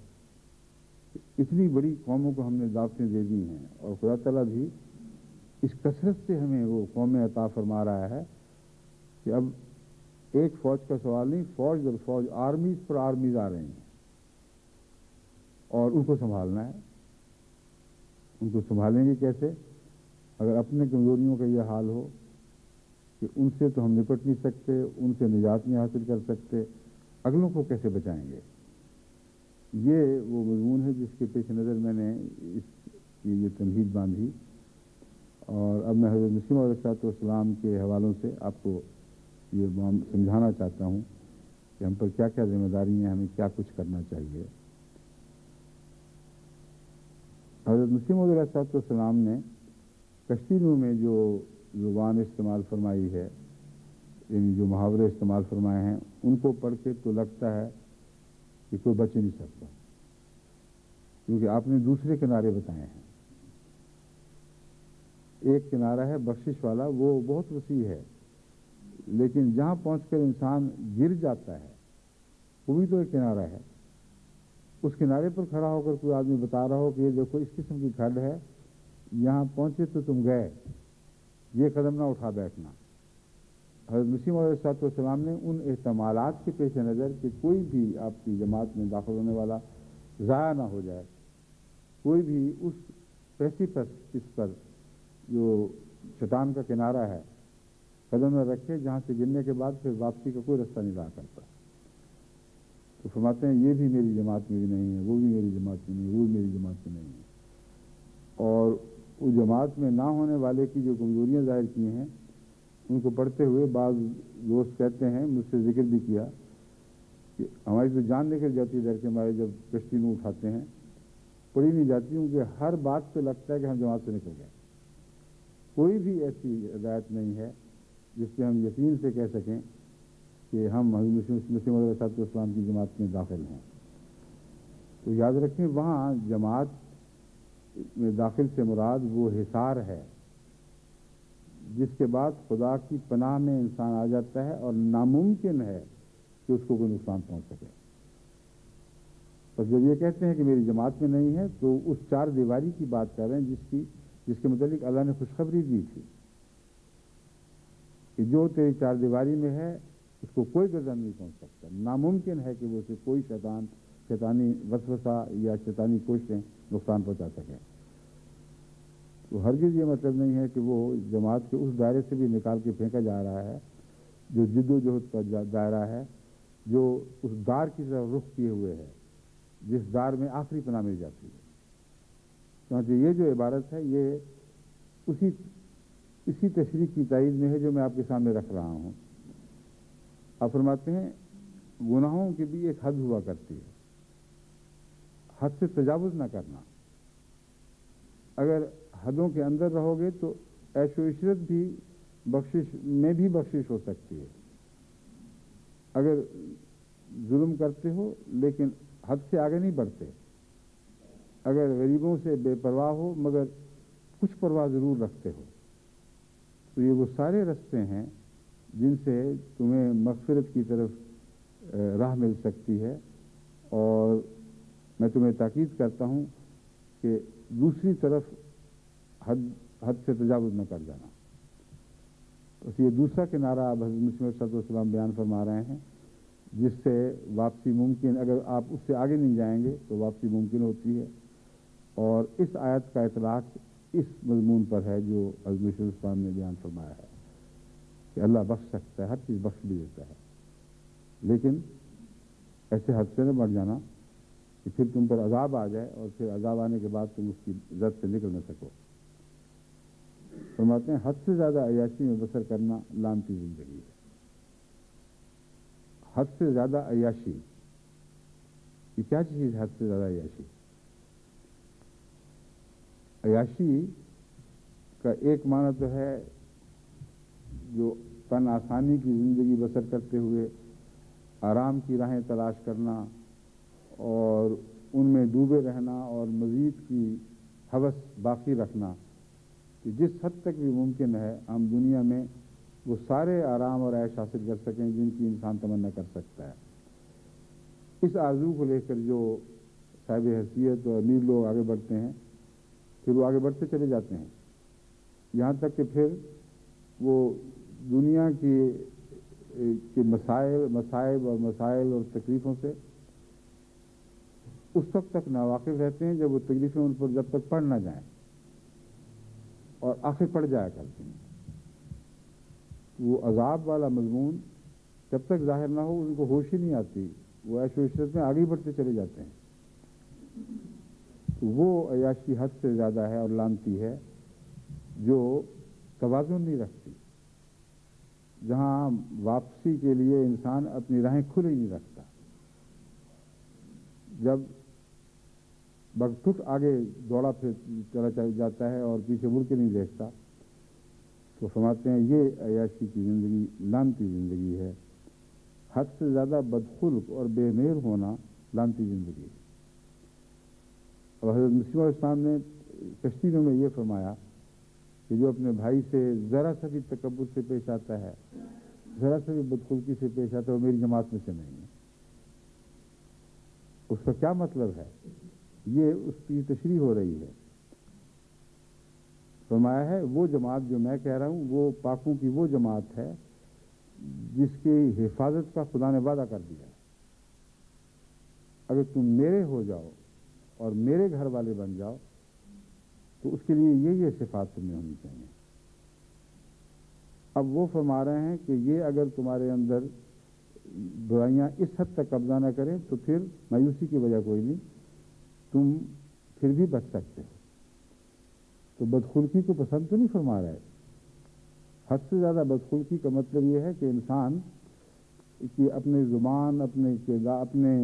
اتنی بڑی قوموں کو ہم نے دعوتیں دے دی ہیں، اور خدا تعالیٰ بھی اس کثرت سے ہمیں وہ قومیں عطا فرما رہا ہے کہ اب ایک فوج کا سوال نہیں، فوج در فوج، آرمیز پر آرمیز آ رہے ہیں، اور ان کو سنبھالنا ہے۔ ان کو سنبھالیں گے کیسے؟ اگر اپنے کمزوریوں کا یہ حال ہو کہ ان سے تو ہم نپٹ نہیں سکتے، ان سے نجات نہیں حاصل کر سکتے، اگلوں کو کیسے بچائیں گے؟ یہ وہ مضمون ہے جس کے پیش نظر میں نے یہ تمہید باندھی، اور اب میں حضرت مسیح موعود علیہ السلام کے حوالوں سے آپ کو یہ سمجھانا چاہتا ہوں کہ ہم پر کیا کیا ذمہ داری ہیں، ہمیں کیا کچھ کرنا چاہیے۔ حضرت مسیح موعود علیہ السلام نے کشتی نو میں جو زبان استعمال فرمائی ہے، یعنی جو محاورے استعمال فرمائے ہیں، ان کو پڑھ کے تو لگتا ہے کہ کوئی بچ نہیں سکتا، کیونکہ آپ نے دوسرے کنارے بتائے ہیں۔ ایک کنارہ ہے بخشش والا، وہ بہت وسیع ہے، لیکن جہاں پہنچ کر انسان گر جاتا ہے وہ بھی تو ایک کنارہ ہے۔ اس کنارے پر کھڑا ہو کر کوئی آدمی بتا رہا ہو کہ یہ دیکھو اس قسم کی کھڈ ہے، یہاں پہنچے تو تم گئے، یہ قدم نہ اٹھا بیٹھنا۔ حضرت مسیح موعود علیہ السلام نے ان احتمالات کے پیش نظر کہ کوئی بھی آپ کی جماعت میں داخل ہونے والا ضائع نہ ہو جائے، کوئی بھی اس پریسیپس اس پر جو چٹان کا کنارہ ہے قدم نہ رکھے جہاں سے گرنے کے بعد پھر واپسی کا کوئی رستہ نہیں رہا کرتا۔ تو فرماتے ہیں یہ بھی میری جماعت میں بھی نہیں ہے، وہ بھی میری جماعت میں نہیں ہے، وہ بھی میری جماعت میں نہیں ہے۔ اور اس جماعت میں نہ ہونے والے کی جو کمزوریاں ظاہر کی ہیں ان کو پڑھتے ہوئے بعض دوست کہتے ہیں، مجھ سے ذکر بھی کیا کہ ہماری تو جان نکل جاتی ہے ڈر کے ہمارے جب کشتی میں اٹھاتے ہیں، پڑھی نہیں جاتی ہوں کہ ہر بات پہ لگتا ہے کہ ہم جماعت سے نکل گئے۔ کوئی بھی ایسی ہدایت نہیں ہے جس پہ ہم یقین سے کہہ سکیں کہ ہم حضرت مسیح موعود علیہ السلام کی جماعت میں داخل ہیں۔ تو یاد رکھیں وہاں جماعت میں داخل سے مراد وہ حصار ہے جس کے بعد خدا کی پناہ میں انسان آ جاتا ہے اور ناممکن ہے کہ اس کو کوئی نقصان پہنچ سکے۔ بس جب یہ کہتے ہیں کہ میری جماعت میں نہیں ہے تو اس چار دیواری کی بات کر رہے ہیں جس کے متعلق اللہ نے خوشخبری دی تھی کہ جو تیری چار دیواری میں ہے اس کو کوئی گردن نہیں پہنچ سکتا، ناممکن ہے کہ وہ اسے کوئی شیطانی وسوسہ یا شیطانی کوششیں نقصان پہنچا سکیں۔ تو ہرگز یہ مطلب نہیں ہے کہ وہ جماعت کے اس دائرے سے بھی نکال کے پھینکا جا رہا ہے جو جد و جہد کا دائرہ ہے، جو اس دار کی طرف رخ کیے ہوئے ہے جس دار میں آخری پناہ مل جاتی ہے۔ چنانچہ یہ جو عبارت ہے یہ اسی تشریح کی تائید میں ہے جو میں آپ کے سامنے رکھ رہا ہوں۔ آپ فرماتے ہیں گناہوں کی بھی ایک حد ہوا کرتی ہے، حد سے تجاوز نہ کرنا۔ اگر حدوں کے اندر رہو گے تو عیش و عشرت بھی بخشش میں بھی بخشش ہو سکتی ہے۔ اگر ظلم کرتے ہو لیکن حد سے آگے نہیں بڑھتے، اگر غریبوں سے بے پرواہ ہو مگر کچھ پرواہ ضرور رکھتے ہو، تو یہ وہ سارے رستے ہیں جن سے تمہیں مغفرت کی طرف راہ مل سکتی ہے۔ اور میں تمہیں تاکید کرتا ہوں کہ دوسری طرف حد سے تجاوز نہ کر جانا۔ بس یہ دوسرا کنارہ اب حضرت مسیح موعود علیہ السلام بیان فرما رہے ہیں جس سے واپسی ممکن، اگر آپ اس سے آگے نہیں جائیں گے تو واپسی ممکن ہوتی ہے۔ اور اس آیت کا اطلاق اس مضمون پر ہے جو حضرت مسیح علیہ السلام نے بیان فرمایا ہے کہ اللہ بخش سکتا ہے، ہر چیز بخش بھی دیتا ہے، لیکن ایسے حد سے نہ بڑھ جانا کہ پھر تم پر عذاب آ جائے اور پھر عذاب آنے کے بعد تم اس کی زد سے نکل نہ سکو۔ فرماتے ہیں حد سے زیادہ عیاشی میں بسر کرنا لعنتی زندگی ہے۔ حد سے زیادہ عیاشی، یہ کیا چیز ہے؟ حد سے زیادہ عیاشی، عیاشی کا ایک معنی تو ہے جو تن آسانی کی زندگی بسر کرتے ہوئے آرام کی راہیں تلاش کرنا اور ان میں ڈوبے رہنا اور مزید کی ہوس باقی رکھنا کہ جس حد تک بھی ممکن ہے ہم دنیا میں وہ سارے آرام اور عیش حاصل کر سکیں جن کی انسان تمنا کر سکتا ہے۔ اس آرزو کو لے کر جو صاحب حیثیت اور امیر لوگ آگے بڑھتے ہیں، پھر وہ آگے بڑھتے چلے جاتے ہیں، یہاں تک کہ پھر وہ دنیا کے مصائب اور مسائل اور تکلیفوں سے اس وقت تک ناواقف رہتے ہیں جب وہ تکلیفیں ان پر جب تک پڑ نہ جائیں، اور آخر پڑ جایا کرتے ہیں۔ وہ عذاب والا مضمون جب تک ظاہر نہ ہو ان کو ہوش ہی نہیں آتی، وہ عیش و عشرت میں آگے بڑھتے چلے جاتے ہیں۔ تو وہ عیاشی حد سے زیادہ ہے اور لانتی ہے جو توازن نہیں رکھتی، جہاں واپسی کے لیے انسان اپنی راہیں کھلی نہیں رکھتا، جب بغتت آگے دوڑا پھر چلا جاتا ہے اور پیچھے مڑ کے نہیں دیکھتا، تو فرماتے ہیں یہ عیاشی کی زندگی لانتی زندگی ہے، حد سے زیادہ بدخلق اور بے مہر ہونا لانتی زندگی ہے۔ اور حضرت مسیح علیہ السلام نے کشتیوں میں یہ فرمایا کہ جو اپنے بھائی سے ذرا سا بھی تکبر سے پیش آتا ہے، ذرا سا بھی بدخلقی سے پیش آتا ہے، وہ میری جماعت میں سے نہیں ہے۔ اس کا کیا مطلب ہے؟ یہ اس کی تشریح ہو رہی ہے۔ فرمایا ہے وہ جماعت جو میں کہہ رہا ہوں وہ پاکوں کی وہ جماعت ہے جس کی حفاظت کا خدا نے وعدہ کر دیا ہے۔ اگر تم میرے ہو جاؤ اور میرے گھر والے بن جاؤ تو اس کے لیے یہ صفات تمہیں ہونی چاہیے۔ اب وہ فرما رہے ہیں کہ یہ اگر تمہارے اندر برائیاں اس حد تک قبضہ نہ کریں تو پھر مایوسی کی وجہ کوئی نہیں، تم پھر بھی بچ سکتے ہو۔ تو بدخلقی کو پسند تو نہیں فرما رہے۔ حد سے زیادہ بدخلقی کا مطلب یہ ہے کہ انسان کی اپنے زبان، اپنے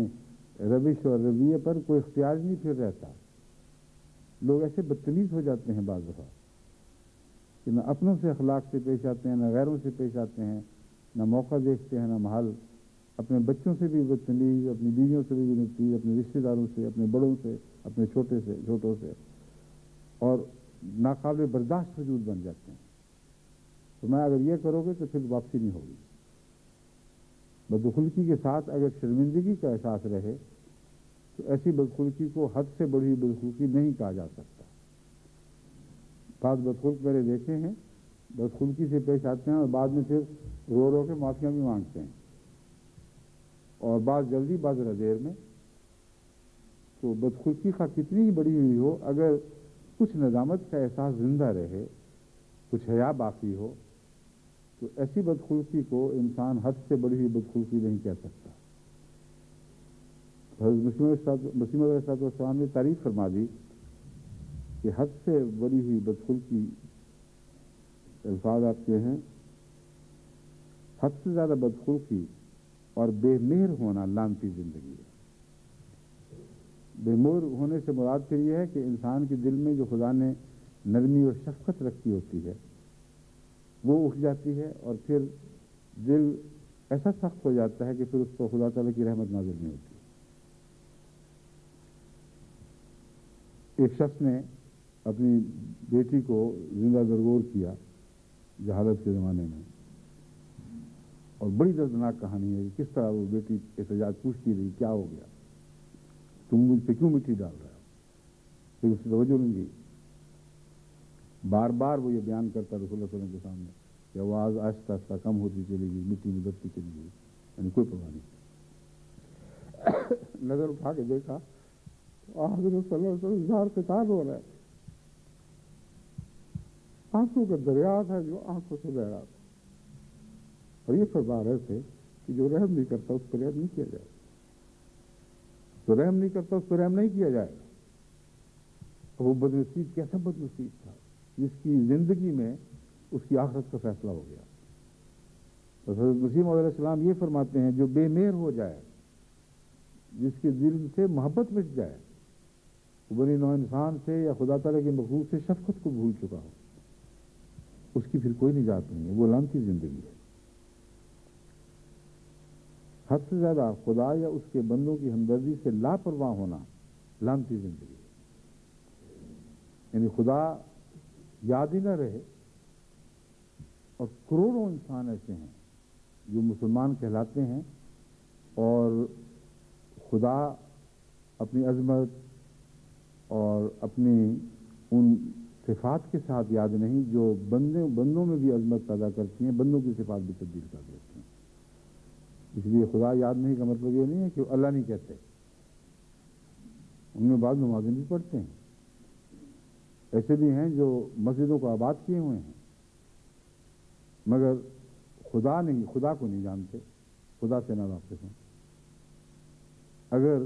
روش اور رویے پر کوئی اختیار نہیں پھر رہتا۔ لوگ ایسے بدتمیز ہو جاتے ہیں بعض دفعہ کہ نہ اپنوں سے اخلاق سے پیش آتے ہیں، نہ غیروں سے پیش آتے ہیں، نہ موقع دیکھتے ہیں، نہ محل۔ اپنے بچوں سے بھی بدتمیز، اپنی بیویوں سے بھی بدتمیز، اپنے رشتہ داروں سے، اپنے بڑوں سے، اپنے چھوٹوں سے، اور ناقابل برداشت وجود بن جاتے ہیں۔ تو میں اگر یہ کرو گے تو پھر واپسی نہیں ہوگی۔ بدخلقی کے ساتھ اگر شرمندگی کا احساس رہے تو ایسی بدخلقی کو حد سے بڑی بدخلقی نہیں کہا جا سکتا۔ بعض بدخلق میں نے دیکھے ہیں بدخلقی سے پیش آتے ہیں اور بعد میں پھر رو کے معافیاں بھی مانگتے ہیں، اور بعض جلدی بعض ذرا دیر میں۔ تو بدخلقی خواہ کتنی ہی بڑی ہوئی ہو، اگر کچھ ندامت کا احساس زندہ رہے، کچھ حیا باقی ہو، تو ایسی بدخلقی کو انسان حد سے بڑی ہوئی بدخلقی نہیں کہہ سکتا۔ حضرت مسیح علیہ السلام نے تعریف فرما دی کہ حد سے بڑی ہوئی بدخلقی، الفاظ آپ کے ہیں، حد سے زیادہ بدخلقی اور بے مہر ہونا لانتی زندگی ہے۔ بے مہر ہونے سے مراد پھر یہ ہے کہ انسان کے دل میں جو خدا نے نرمی اور شفقت رکھی ہوتی ہے وہ اٹھ جاتی ہے، اور پھر دل ایسا سخت ہو جاتا ہے کہ پھر اس کو خدا تعالیٰ کی رحمت نازل نہیں ہوتی۔ ایک شخص نے اپنی بیٹی کو زندہ درگور کیا جہالت کے زمانے میں، اور بڑی دردناک کہانی ہے کہ کس طرح وہ بیٹی احتجاج پوچھتی رہی کیا ہو گیا، تم مجھ پہ کیوں مٹی ڈال رہے ہو؟ پھر اس کی توجہ نہیں دی۔ بار بار وہ یہ بیان کرتا رسول اللہ صلی اللہ علیہ وسلم کے سامنے کہ آواز آہستہ آہستہ کم ہوتی چلی گئی، مٹی میں دبتی چلی گئی، یعنی کوئی پرواہ نہیں۔ نظر اٹھا کے دیکھا تو حضرت صلی اللہ علیہ وسلم زار قطار ہو رہا ہے، آنکھوں کا دریا تھا جو آنکھوں سے بہ رہا تھا، اور یہ فرما رہے تھے کہ جو رحم نہیں کرتا اس پر رحم نہیں کیا جائے، جو رحم نہیں کرتا اس پر رحم نہیں کیا جائے گا۔ وہ بدنصیب کیسا بدنصیب تھا جس کی زندگی میں اس کی آخرت کا فیصلہ ہو گیا۔ تو حضرت مسیح علیہ السلام یہ فرماتے ہیں جو بے مہر ہو جائے، جس کے دل سے محبت مٹ جائے، وہ بنی نوع انسان سے یا خدا تعالیٰ کی مخلوق سے شفقت کو بھول چکا ہو، اس کی پھر کوئی نجات نہیں ہے، وہ لعنتی زندگی ہے۔ حد سے زیادہ خدا یا اس کے بندوں کی ہمدردی سے لاپرواہ ہونا لعنتی زندگی ہے۔ یعنی خدا یاد ہی نہ رہے، اور کروڑوں انسان ایسے ہیں جو مسلمان کہلاتے ہیں اور خدا اپنی عظمت اور اپنی ان صفات کے ساتھ یاد نہیں جو بندوں میں بھی عظمت پیدا کرتی ہیں، بندوں کی صفات بھی تبدیل کر دیتی ہیں۔ اس لیے خدا یاد نہیں کا مطلب یہ نہیں ہے کہ اللہ نہیں کہتے، ان میں بعض نمازیں بھی پڑھتے ہیں، ایسے بھی ہیں جو مسجدوں کو آباد کیے ہوئے ہیں مگر خدا کو نہیں جانتے، خدا سے نہ واقف ہیں۔ اگر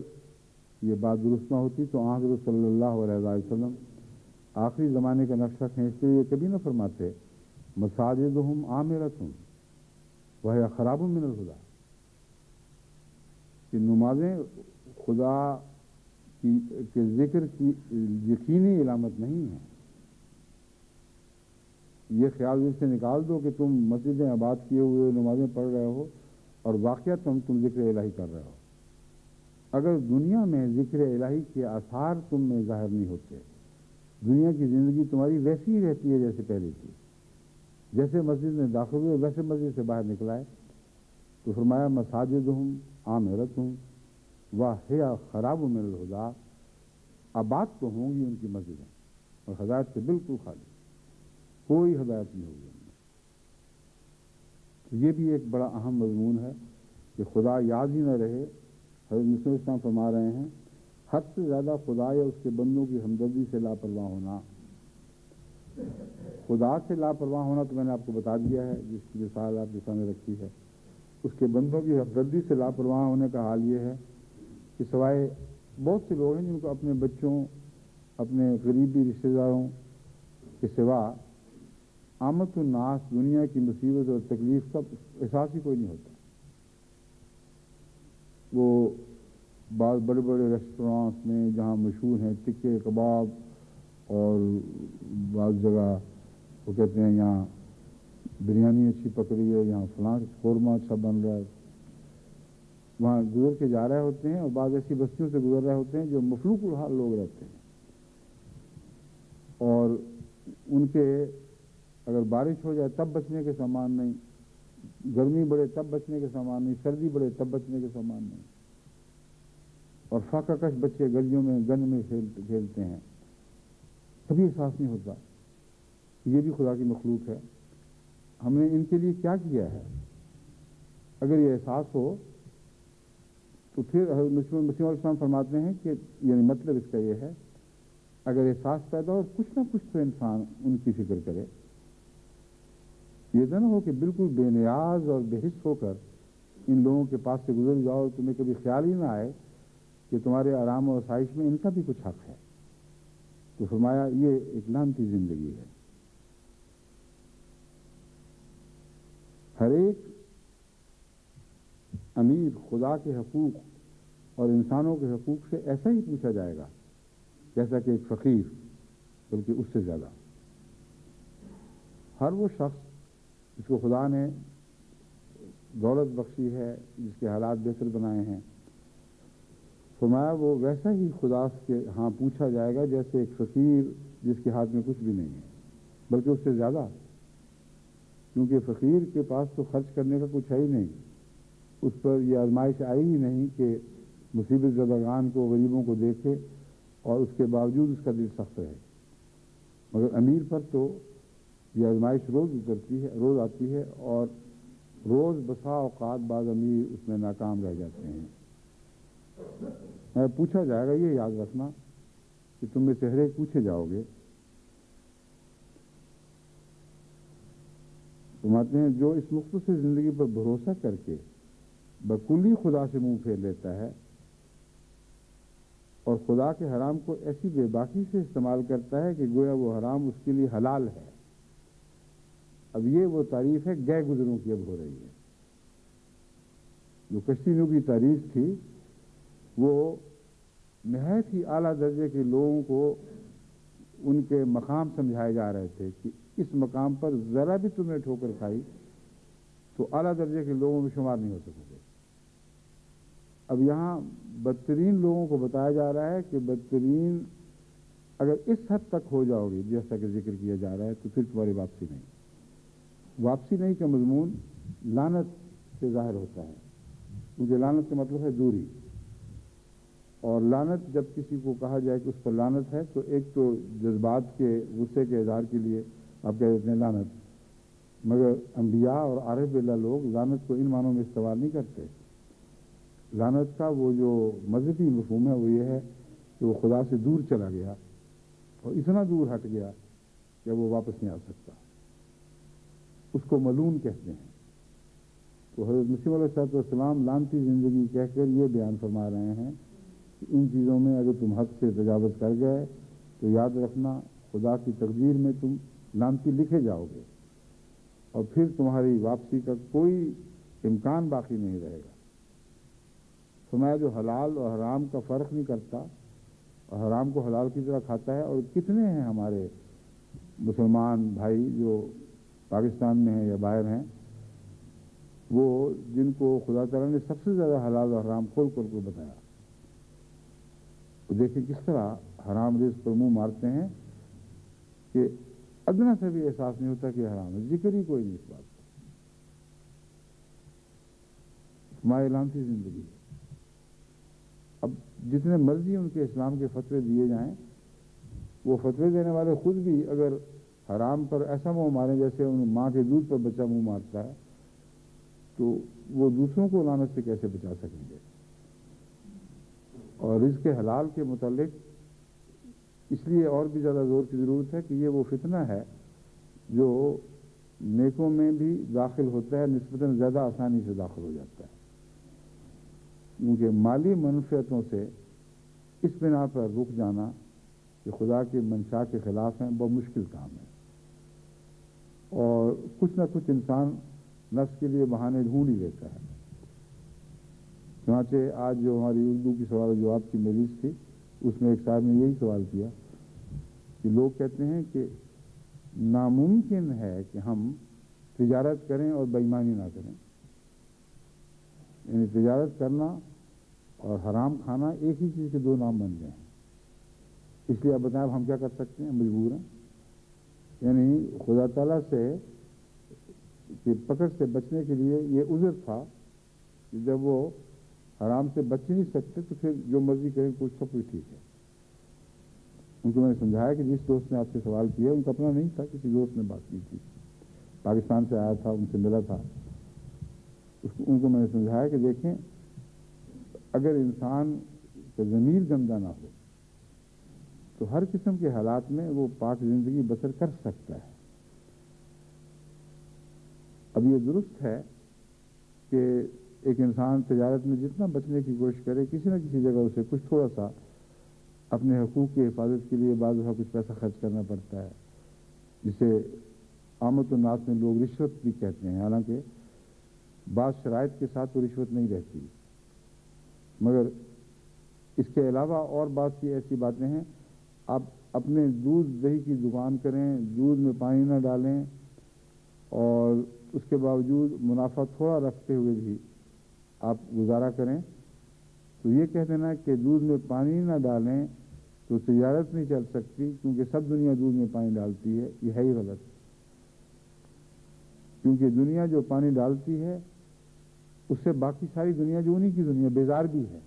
یہ بات درست نہ ہوتی تو حضرت صلی اللہ علیہ وسلم آخری زمانے کا نقشہ کھینچتے ہوئے کبھی نہ فرماتے مساجدہم عامرۃ وہی خراب من الہدی، کہ نمازیں خدا کے ذکر کی یقینی علامت نہیں ہے۔ یہ خیال اس سے نکال دو کہ تم مسجدیں آباد کیے ہوئے نمازیں پڑھ رہے ہو اور واقعتاً تم ذکر الہی کر رہے ہو۔ اگر دنیا میں ذکر الہی کے آثار تم میں ظاہر نہیں ہوتے، دنیا کی زندگی تمہاری ویسی ہی رہتی ہے جیسے پہلے تھی، جیسے مسجد میں داخل ہوئے ویسے مسجد سے باہر نکلائے، تو فرمایا مساجدہم عامرۃ وہی خراب من الہدی، آباد تو ہوں گی ان کی مسجدیں اور ہدایت سے بالکل خالی، کوئی ہدایت نہیں ہوگی ان میں۔ تو یہ بھی ایک بڑا اہم مضمون ہے کہ خدا یاد ہی نہ رہے۔ حضرت مسیح علیہ السلام فرما رہے ہیں حد سے زیادہ خدا یا اس کے بندوں کی ہمدردی سے لاپرواہ ہونا۔ خدا سے لاپرواہ ہونا تو میں نے آپ کو بتا دیا ہے، جس کی مثال آپ کے سامنے رکھی ہے۔ اس کے بندوں کی ہمدردی سے لاپرواہ ہونے کا حال یہ ہے کہ سوائے بہت سے لوگ ہیں جن کو اپنے بچوں، اپنے قریبی رشتہ داروں کے سوا عامت الناس دنیا کی مصیبت اور تکلیف کا احساس ہی کوئی نہیں ہوتا۔ وہ بعض بڑے بڑے ریسٹورانٹس میں جہاں مشہور ہیں ٹکے کباب، اور بعض جگہ وہ کہتے ہیں یہاں بریانی اچھی پک رہی ہے، یہاں فلاں قورمہ اچھا بن رہا ہے، وہاں گزر کے جا رہے ہوتے ہیں، اور بعض ایسی بستیوں سے گزر رہے ہوتے ہیں جو مفلوق الحال لوگ رہتے ہیں، اور ان کے اگر بارش ہو جائے تب بچنے کے سامان نہیں، گرمی بڑھے تب بچنے کے سامان نہیں، سردی بڑھے تب بچنے کے سامان نہیں، اور فاقہ کش بچے گلیوں میں گند میں کھیلتے ہیں، کبھی احساس نہیں ہوتا۔ یہ بھی خدا کی مخلوق ہے، ہم نے ان کے لیے کیا کیا ہے؟ اگر یہ احساس ہو تو پھر مسیح علیہ السلام فرماتے ہیں کہ یعنی مطلب اس کا یہ ہے اگر احساس پیدا ہو کچھ نہ کچھ تو انسان ان کی فکر کرے، یہ تو نہ ہو کہ بالکل بے نیاز اور بے حس ہو کر ان لوگوں کے پاس سے گزر جاؤ، تمہیں کبھی خیال ہی نہ آئے کہ تمہارے آرام و آسائش میں ان کا بھی کچھ حق ہے۔ تو فرمایا یہ ایک لعنتی زندگی ہے۔ ہر ایک امیر خدا کے حقوق اور انسانوں کے حقوق سے ایسا ہی پوچھا جائے گا جیسا کہ ایک فقیر، بلکہ اس سے زیادہ۔ ہر وہ شخص جس کو خدا نے دولت بخشی ہے، جس کے حالات بہتر بنائے ہیں، فرمایا وہ ویسا ہی خدا کے ہاں پوچھا جائے گا جیسے ایک فقیر جس کے ہاتھ میں کچھ بھی نہیں ہے، بلکہ اس سے زیادہ، کیونکہ فقیر کے پاس تو خرچ کرنے کا کچھ ہے ہی نہیں، اس پر یہ آزمائش آئی ہی نہیں کہ مصیبت زدگان کو، غریبوں کو دیکھے اور اس کے باوجود اس کا دل سخت رہے، مگر امیر پر تو یہ آزمائش روز اترتی ہے، روز آتی ہے، اور روز بسا اوقات بعض امیر اس میں ناکام رہ جاتے ہیں۔ پوچھا جائے گا، یہ یاد رکھنا کہ تم میں سے ہر ایک پوچھے جاؤ گے۔ فرماتے ہیں جو اس مختصر زندگی پر بھروسہ کر کے بکلی خدا سے منہ پھیر لیتا ہے اور خدا کے حرام کو ایسی بے باکی سے استعمال کرتا ہے کہ گویا وہ حرام اس کے لیے حلال ہے۔ اب یہ وہ تعریف ہے گئے گزروں کی اب ہو رہی ہے۔ جو کشتی نو کی تعریف تھی وہ نہایت ہی اعلیٰ درجے کے لوگوں کو ان کے مقام سمجھائے جا رہے تھے کہ اس مقام پر ذرا بھی تم نے ٹھوکر کھائی تو اعلیٰ درجے کے لوگوں میں شمار نہیں ہو سکو گے۔ اب یہاں بدترین لوگوں کو بتایا جا رہا ہے کہ بدترین اگر اس حد تک ہو جاؤ گے جیسا کہ ذکر کیا جا رہا ہے تو پھر تمہاری واپسی نہیں۔ واپسی نہیں کا مضمون لعنت سے ظاہر ہوتا ہے، کیونکہ لعنت کا مطلب ہے دوری۔ اور لعنت جب کسی کو کہا جائے کہ اس پر لعنت ہے تو ایک تو جذبات کے غصے کے اظہار کے لیے آپ کہہ دیتے ہیں لعنت، مگر انبیاء اور عارف اللہ لوگ لعنت کو ان معنوں میں استعمال نہیں کرتے۔ لعنت کا وہ جو مذہبی مفہوم ہے وہ یہ ہے کہ وہ خدا سے دور چلا گیا اور اتنا دور ہٹ گیا کہ وہ واپس نہیں آ سکتا، اس کو ملعون کہتے ہیں۔ تو حضرت مسیح علیہ السلام لعنتی زندگی کہہ کر یہ بیان فرما رہے ہیں کہ ان چیزوں میں اگر تم حد سے تجاوز کر گئے تو یاد رکھنا خدا کی تقدیر میں تم لعنتی لکھے جاؤ گے اور پھر تمہاری واپسی کا کوئی امکان باقی نہیں رہے گا۔ فرمایا جو حلال اور حرام کا فرق نہیں کرتا اور حرام کو حلال کی طرح کھاتا ہے، اور کتنے ہیں ہمارے مسلمان بھائی جو پاکستان میں ہیں یا باہر ہیں، وہ جن کو خدا تعالیٰ نے سب سے زیادہ حلال اور حرام کھول کر کو بتایا، تو دیکھیں کس طرح حرام رزق پر منہ مارتے ہیں کہ ادنا سے بھی احساس نہیں ہوتا کہ حرام ہے، ذکر ہی کوئی نہیں اس بات کا۔ ہماری لعنتی زندگی ہے۔ اب جتنے مرضی ان کے اسلام کے فتوے دیے جائیں، وہ فتوے دینے والے خود بھی اگر حرام پر ایسا منہ ماریں جیسے ان ماں کے دودھ پر بچہ منہ مارتا ہے، تو وہ دوسروں کو لعنت سے کیسے بچا سکیں گے؟ اور رزق حلال کے متعلق اس لیے اور بھی زیادہ زور کی ضرورت ہے کہ یہ وہ فتنہ ہے جو نیکوں میں بھی داخل ہوتا ہے، نسبتاً زیادہ آسانی سے داخل ہو جاتا ہے، کیونکہ مالی منفعتوں سے اس بنا پر رک جانا کہ خدا کے منشا کے خلاف ہیں بہت مشکل کام ہے، اور کچھ نہ کچھ انسان نفس کے لیے بہانے ڈھونڈ ہی لیتا ہے۔ چنانچہ آج جو ہماری اردو کی سوال و جواب کی میز تھی اس میں ایک صاحب نے یہی سوال کیا کہ لوگ کہتے ہیں کہ ناممکن ہے کہ ہم تجارت کریں اور بے ایمانی نہ کریں، یعنی تجارت کرنا اور حرام کھانا ایک ہی چیز کے دو نام بن گئے ہیں، اس لیے آپ بتائیں اب ہم کیا کر سکتے ہیں؟ مجبور ہیں۔ یعنی خدا تعالیٰ سے کہ پکڑ سے بچنے کے لیے یہ عذر تھا کہ جب وہ حرام سے بچ نہیں سکتے تو پھر جو مرضی کریں کچھ سب کچھ ٹھیک ہے۔ ان کو میں نے سمجھایا کہ جس دوست نے آپ سے سوال کیا ان کا اپنا نہیں تھا، کسی دوست نے بات کی تھی، پاکستان سے آیا تھا، ان سے ملا تھا، ان کو میں نے سمجھایا کہ دیکھیں اگر انسان کا ضمیر گندہ نہ ہو تو ہر قسم کے حالات میں وہ پاک زندگی بسر کر سکتا ہے۔ اب یہ درست ہے کہ ایک انسان تجارت میں جتنا بچنے کی کوشش کرے کسی نہ کسی جگہ اسے کچھ تھوڑا سا اپنے حقوق کی حفاظت کے لیے بعض دفعہ کچھ پیسہ خرچ کرنا پڑتا ہے، جسے عامت الناس میں لوگ رشوت بھی کہتے ہیں، حالانکہ بعض شرائط کے ساتھ وہ رشوت نہیں رہتی، مگر اس کے علاوہ اور بعض سی ایسی باتیں ہیں۔ آپ اپنے دودھ دہی کی دکان کریں، دودھ میں پانی نہ ڈالیں اور اس کے باوجود منافع تھوڑا رکھتے ہوئے بھی آپ گزارا کریں، تو یہ کہہ دینا کہ دودھ میں پانی نہ ڈالیں تو تجارت نہیں چل سکتی کیونکہ سب دنیا دودھ میں پانی ڈالتی ہے، یہ ہے ہی غلط، کیونکہ دنیا جو پانی ڈالتی ہے اس سے باقی ساری دنیا جو انہی کی دنیا بیزار بھی ہے،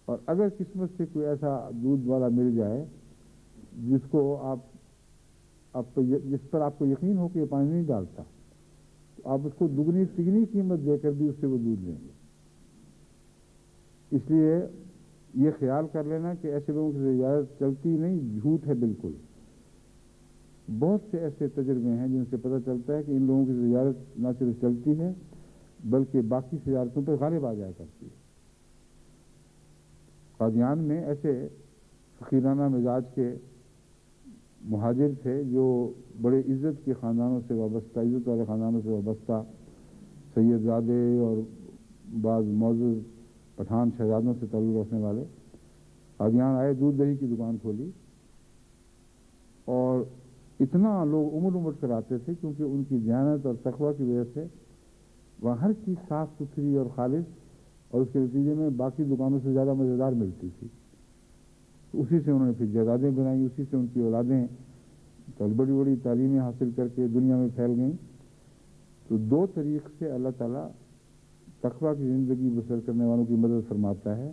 اور اگر قسمت سے کوئی ایسا دودھ والا مل جائے جس پر آپ کو یقین ہو کہ یہ پانی نہیں ڈالتا، تو آپ اس کو دگنی تگنی قیمت دے کر بھی اس سے وہ دودھ لیں گے۔ اس لیے یہ خیال کر لینا کہ ایسے لوگوں کی تجارت چلتی نہیں، جھوٹ ہے بالکل۔ بہت سے ایسے تجربے ہیں جن سے پتہ چلتا ہے کہ ان لوگوں کی تجارت نہ صرف چلتی ہے بلکہ باقی تجارتوں پر غالب آ جایا کرتی ہے۔ قادیان میں ایسے فقیرانہ مزاج کے مہاجر تھے جو بڑے عزت کے خاندانوں سے وابستہ، عزت والے خاندانوں سے وابستہ سید زادے اور بعض معزز پٹھان شہزادوں سے تعلق رکھنے والے قادیان آئے، دودھ دہی کی دکان کھولی اور اتنا لوگ امٹ کر آتے تھے کیونکہ ان کی دیانت اور تقویٰ کی وجہ سے وہاں ہر چیز صاف ستھری اور خالص، اور اس کے نتیجے میں باقی دکانوں سے زیادہ مزیدار ملتی تھی۔ اسی سے انہوں نے پھر جائیدادیں بنائیں، اسی سے ان کی اولادیں بڑی بڑی تعلیمیں حاصل کر کے دنیا میں پھیل گئیں۔ تو دو طریق سے اللہ تعالیٰ تقویٰ کی زندگی بسر کرنے والوں کی مدد فرماتا ہے۔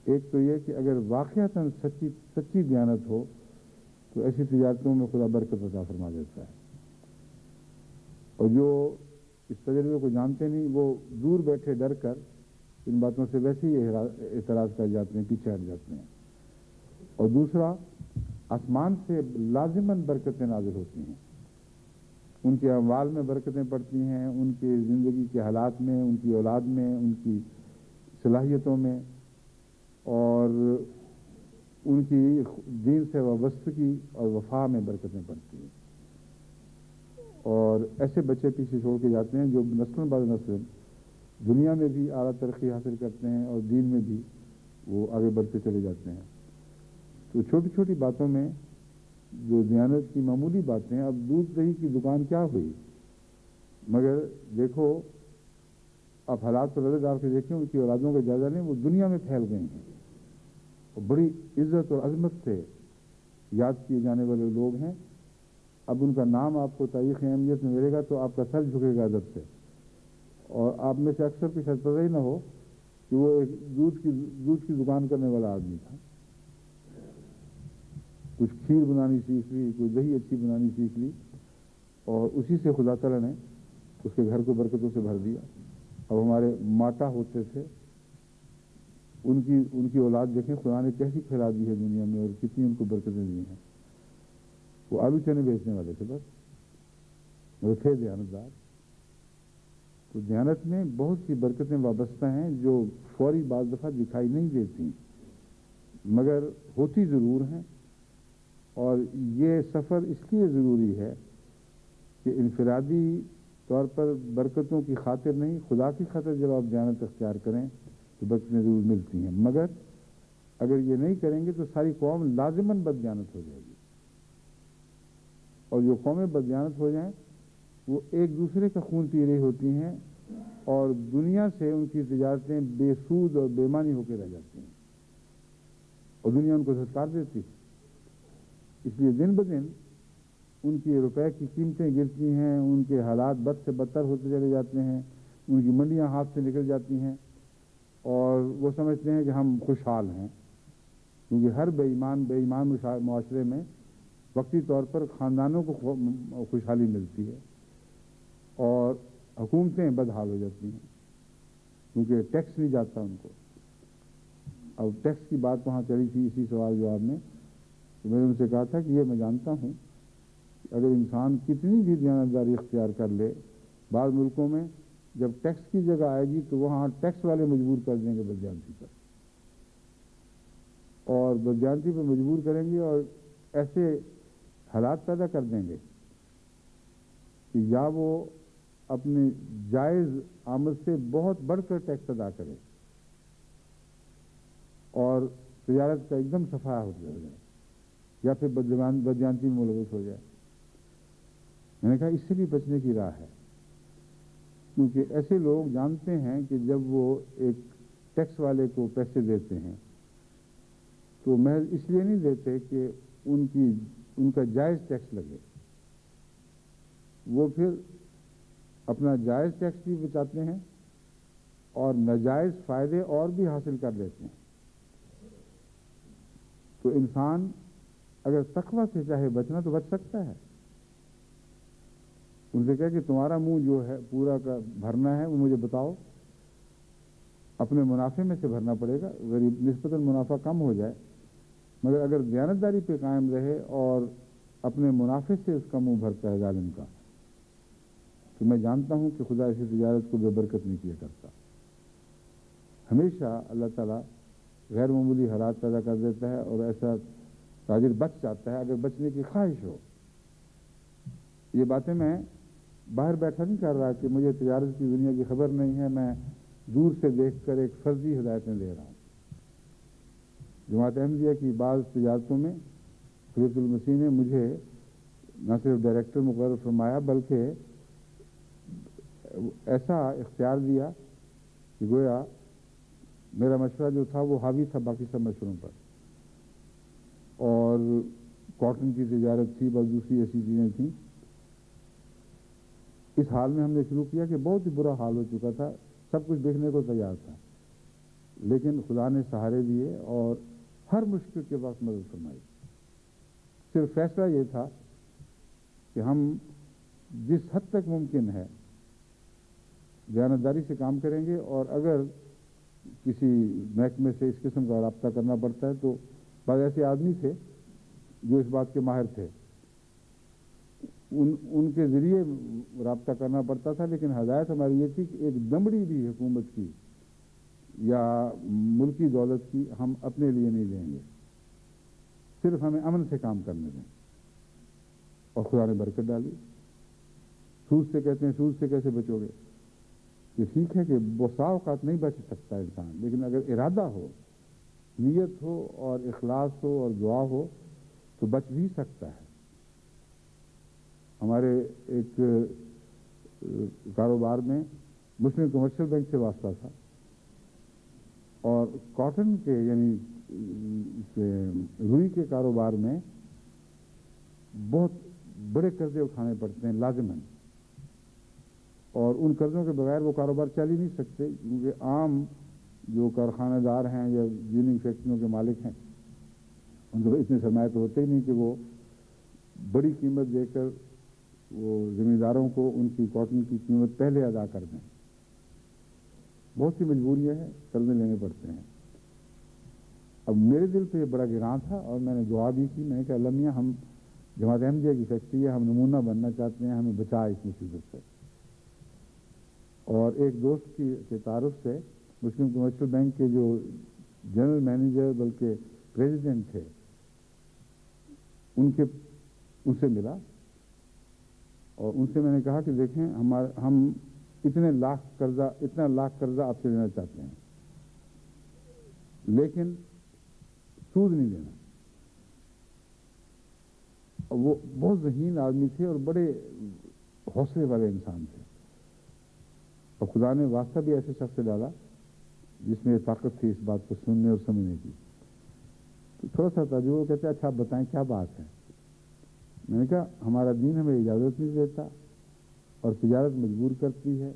ایک تو یہ کہ اگر واقعتاً سچی دیانت ہو تو ایسی تجارتوں میں خدا برکت عطا فرما دیتا ہے، اور جو اس تجربے کو جانتے نہیں وہ دور بیٹھے ڈر کر ان باتوں سے ویسے ہی اعتراض کر جاتے ہیں، پیچھے ہٹ جاتے ہیں۔ اور دوسرا، آسمان سے لازماً برکتیں نازل ہوتی ہیں، ان کے اموال میں برکتیں پڑتی ہیں، ان کی زندگی کے حالات میں، ان کی اولاد میں، ان کی صلاحیتوں میں، اور ان کی دین سے وابستگی اور وفا میں برکتیں پڑتی ہیں، اور ایسے بچے پیچھے چھوڑ کے جاتے ہیں جو نسل بعد نسل دنیا میں بھی اعلیٰ ترقی حاصل کرتے ہیں اور دین میں بھی وہ آگے بڑھتے چلے جاتے ہیں۔ تو چھوٹی چھوٹی باتوں میں جو دیانت کی معمولی باتیں، اب دودھ دہی کی دکان کیا ہوئی، مگر دیکھو آپ حالات پر نظر ڈال کے دیکھیں، ان کی اولادوں کا جائزہ لیں، وہ دنیا میں پھیل گئی ہیں اور بڑی عزت اور عظمت سے یاد کیے جانے والے لوگ ہیں۔ اب ان کا نام آپ کو تاریخ اہمیت میں ملے گا تو آپ کا سر جھکے گا ادب سے، اور آپ میں سے اکثر کی شاید پتہ ہی نہ ہو کہ وہ ایک دودھ کی دکان کرنے والا آدمی تھا۔ کچھ کھیر بنانی سیکھ لی، کوئی دہی اچھی بنانی سیکھ لی، اور اسی سے خدا تعالیٰ نے اس کے گھر کو برکتوں سے بھر دیا۔ اب ہمارے ماتا ہوتے تھے، ان کی اولاد دیکھیں خدا نے کیسی پھیلا دی ہے دنیا میں، اور کتنی ان کو برکتیں دی ہیں۔ وہ آلو چنے بیچنے والے تھے بس، وہ تھے دیانتدار۔ تو دیانت میں بہت سی برکتیں وابستہ ہیں جو فوری بعض دفعہ دکھائی نہیں دیتی، مگر ہوتی ضرور ہیں، اور یہ سفر اس لیے ضروری ہے کہ انفرادی طور پر برکتوں کی خاطر نہیں، خدا کی خاطر جب آپ دیانت اختیار کریں تو برکتیں ضرور ملتی ہیں، مگر اگر یہ نہیں کریں گے تو ساری قوم لازماً بددیانت ہو جائے گی، اور جو قومیں بددیانت ہو جائیں وہ ایک دوسرے کا خون پی رہی ہوتی ہیں، اور دنیا سے ان کی تجارتیں بے سود اور بے معنی ہو کے رہ جاتی ہیں، اور دنیا ان کو دھتکار دیتی ہے۔ اس لیے دن بدن ان کی روپے کی قیمتیں گرتی ہیں، ان کے حالات بد سے بدتر ہوتے چلے جاتے ہیں، ان کی منڈیاں ہاتھ سے نکل جاتی ہیں، اور وہ سمجھتے ہیں کہ ہم خوشحال ہیں، کیونکہ ہر بے ایمان معاشرے میں وقتی طور پر خاندانوں کو خوشحالی ملتی ہے، اور حکومتیں بدحال ہو جاتی ہیں کیونکہ ٹیکس نہیں جاتا ان کو۔ اب ٹیکس کی بات وہاں چلی تھی اسی سوال جواب میں، تو میں نے ان سے کہا تھا کہ یہ میں جانتا ہوں کہ اگر انسان کتنی بھی دیانتداری اختیار کر لے، بعض ملکوں میں جب ٹیکس کی جگہ آئے گی تو وہاں ٹیکس والے مجبور کر دیں گے بددیانتی پر، اور بددیانتی پر مجبور کریں گے، اور ایسے حالات پیدا کر دیں گے کہ یا وہ اپنے جائز آمد سے بہت بڑھ کر ٹیکس ادا کرے اور تجارت کا ایک دم صفحہ ہو جائے، یا پھر بددیانتی میں ملوث ہو جائے۔ میں نے کہا اس سے بھی بچنے کی راہ ہے، کیونکہ ایسے لوگ جانتے ہیں کہ جب وہ ایک ٹیکس والے کو پیسے دیتے ہیں تو محض اس لیے نہیں دیتے کہ ان کا جائز ٹیکس لگے، وہ پھر اپنا جائز ٹیکس بھی بچاتے ہیں اور ناجائز فائدے اور بھی حاصل کر لیتے ہیں۔ تو انسان اگر تقوی سے چاہے بچنا تو بچ سکتا ہے۔ ان سے کہا کہ تمہارا منہ جو ہے پورا کا بھرنا ہے وہ مجھے بتاؤ، اپنے منافع میں سے بھرنا پڑے گا، غریب نسبتاً منافع کم ہو جائے، مگر اگر دیانتداری پہ قائم رہے اور اپنے منافع سے اس کا منہ بھرتا ہے ظالم کا، تو میں جانتا ہوں کہ خدا ایسی تجارت کو بے برکت نہیں کیا کرتا۔ ہمیشہ اللہ تعالیٰ غیر معمولی حالات پیدا کر دیتا ہے اور ایسا تاجر بچ جاتا ہے اگر بچنے کی خواہش ہو۔ یہ باتیں میں باہر بیٹھا نہیں کر رہا کہ مجھے تجارت کی دنیا کی خبر نہیں ہے، میں دور سے دیکھ کر ایک فرضی ہدایتیں دے رہا ہوں۔ جماعت احمدیہ کی بعض تجارتوں میں خلیفۃ المسیح نے مجھے نہ صرف ڈائریکٹر مقرر فرمایا بلکہ ایسا اختیار دیا کہ گویا میرا مشورہ جو تھا وہ حاوی تھا باقی سب مشوروں پر، اور کاٹن کی تجارت تھی، بس دوسری ایسی چیزیں تھیں۔ اس حال میں ہم نے شروع کیا کہ بہت ہی برا حال ہو چکا تھا، سب کچھ دیکھنے کو تیار تھا، لیکن خدا نے سہارے دیے اور ہر مشکل کے وقت مدد فرمائی. صرف فیصلہ یہ تھا کہ ہم جس حد تک ممکن ہے دیانتداری سے کام کریں گے، اور اگر کسی محکمے سے اس قسم کا رابطہ کرنا پڑتا ہے تو بعض ایسے آدمی تھے جو اس بات کے ماہر تھے، ان کے ذریعے رابطہ کرنا پڑتا تھا. لیکن ہدایت ہماری یہ تھی کہ ایک دمڑی بھی حکومت کی یا ملکی دولت کی ہم اپنے لیے نہیں لیں گے، صرف ہمیں امن سے کام کرنے دیں. اور خدا نے برکت ڈالی. سود سے کہتے ہیں سود سے کیسے بچو گے؟ یہ ٹھیک ہے کہ بسا اوقات نہیں بچ سکتا انسان، لیکن اگر ارادہ ہو، نیت ہو اور اخلاص ہو اور دعا ہو تو بچ بھی سکتا ہے. ہمارے ایک کاروبار میں مسلم کمرشل بینک سے واسطہ تھا، اور کاٹن کے یعنی روئی کے کاروبار میں بہت بڑے قرضے اٹھانے پڑتے ہیں لازماً، اور ان قرضوں کے بغیر وہ کاروبار چل ہی نہیں سکتے، کیونکہ عام جو کارخانہ دار ہیں یا جن فیکٹریوں کے مالک ہیں ان کو اتنے سرمایہ تو ہوتے ہی نہیں کہ وہ بڑی قیمت دے کر وہ زمینداروں کو ان کی کاٹن کی قیمت پہلے ادا کر دیں. بہت سی مجبوریاں ہیں، قرضے لینے پڑتے ہیں. اب میرے دل پہ یہ بڑا گراں تھا اور میں نے دعا بھی کی. میں نے کہا اللہ میاں، ہم جماعت احمدیہ کی فیکٹری ہے، ہم نمونہ بننا چاہتے ہیں، ہمیں بچا اس مصیبت سے. اور ایک دوست کے تعارف سے مسلم کمرشل بینک کے جو جنرل مینیجر بلکہ پریزیڈنٹ تھے ان سے ملا، اور ان سے میں نے کہا کہ دیکھیں ہم اتنا لاکھ قرضہ آپ سے لینا چاہتے ہیں، لیکن سود نہیں دینا. اور وہ بہت ذہین آدمی تھے اور بڑے حوصلے والے انسان تھے، اور خدا نے واسطہ بھی ایسے شخص سے ڈالا جس میں طاقت تھی اس بات کو سننے اور سمجھنے کی. تو تھوڑا سا تجربہ کہتے ہیں اچھا آپ بتائیں کیا بات ہے. میں نے کہا ہمارا دین ہمیں اجازت نہیں دیتا اور تجارت مجبور کرتی ہے،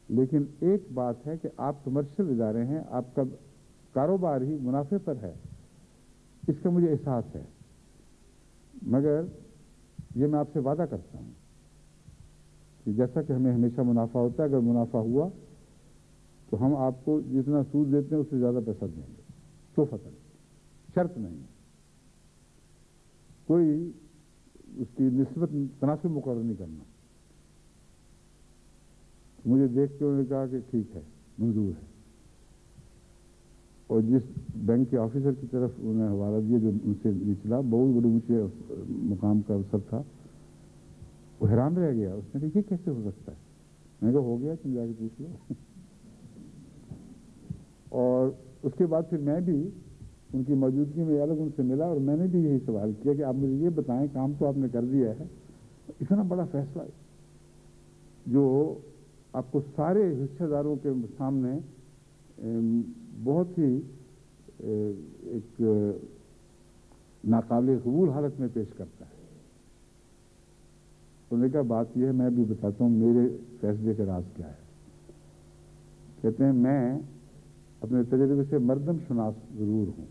لیکن ایک بات ہے کہ آپ کمرشل ادارے ہیں، آپ کا کاروبار ہی منافع پر ہے، اس کا مجھے احساس ہے، مگر یہ میں آپ سے وعدہ کرتا ہوں کہ جیسا کہ ہمیں ہمیشہ منافع ہوتا ہے، اگر منافع ہوا تو ہم آپ کو جتنا سود دیتے ہیں اس سے زیادہ پیسہ دیں گے، تو فتح شرط نہیں، کوئی اس کی نسبت تناسب مقرر نہیں کرنا. مجھے دیکھ کے انہوں نے کہا کہ ٹھیک ہے، منظور ہے. اور جس بینک کے آفیسر کی طرف انہوں نے حوالہ دیا جو ان سے نچلا بہت بڑے اونچے مقام کا افسر تھا، وہ حیران رہ گیا. اس نے کہا یہ کیسے ہو سکتا ہے؟ میں نے کہا ہو گیا، تم جا کے پوچھ لو. اور اس کے بعد پھر میں بھی ان کی موجودگی میں الگ ان سے ملا اور میں نے بھی یہی سوال کیا کہ آپ مجھے یہ بتائیں، کام تو آپ نے کر دیا ہے، اتنا بڑا فیصلہ جو آپ کو سارے حصہ داروں کے سامنے بہت ہی ایک ناقابل قبول حالت میں پیش کرتا ہے. انہوں نے کہا بات یہ ہے، میں بھی بتاتا ہوں میرے فیصلے کا راز کیا ہے. کہتے ہیں میں اپنے تجربے سے مردم شناس ضرور ہوں،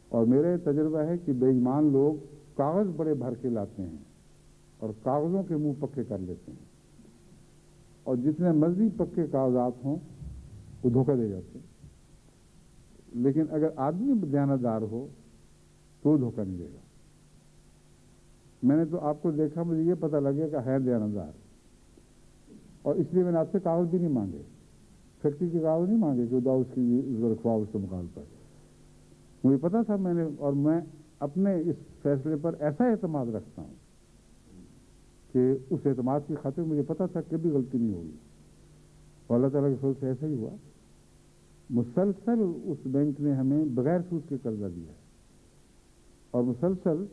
اور میرا یہ تجربہ ہے کہ بے ایمان لوگ کاغذ بڑے بھر کے لاتے ہیں اور کاغذوں کے منہ پکے کر لیتے ہیں، اور جتنے مرضی پکے کاغذات ہوں وہ دھوکہ دے جاتے ہیں. لیکن اگر آدمی دیانتدار ہو تو دھوکہ نہیں دے گا. میں نے تو آپ کو دیکھا، مجھے یہ پتہ لگے کہ ہے دیانتدار، اور اس لیے میں نے آپ سے کاغذ بھی نہیں مانگے، فیکٹری کے کاغذ نہیں مانگے کہ اس کی رکھواؤ اس کے مقابل پر. مجھے پتا تھا میں اپنے اس فیصلے پر ایسا اعتماد رکھتا ہوں کہ اس اعتماد کی خاطر مجھے پتا تھا کہ کبھی غلطی نہیں ہوگی، اور اللہ تعالیٰ کے فضل سے ایسا ہی ہوا. مسلسل اس بینک نے ہمیں بغیر سود کے قرضہ دیا ہے اور مسلسل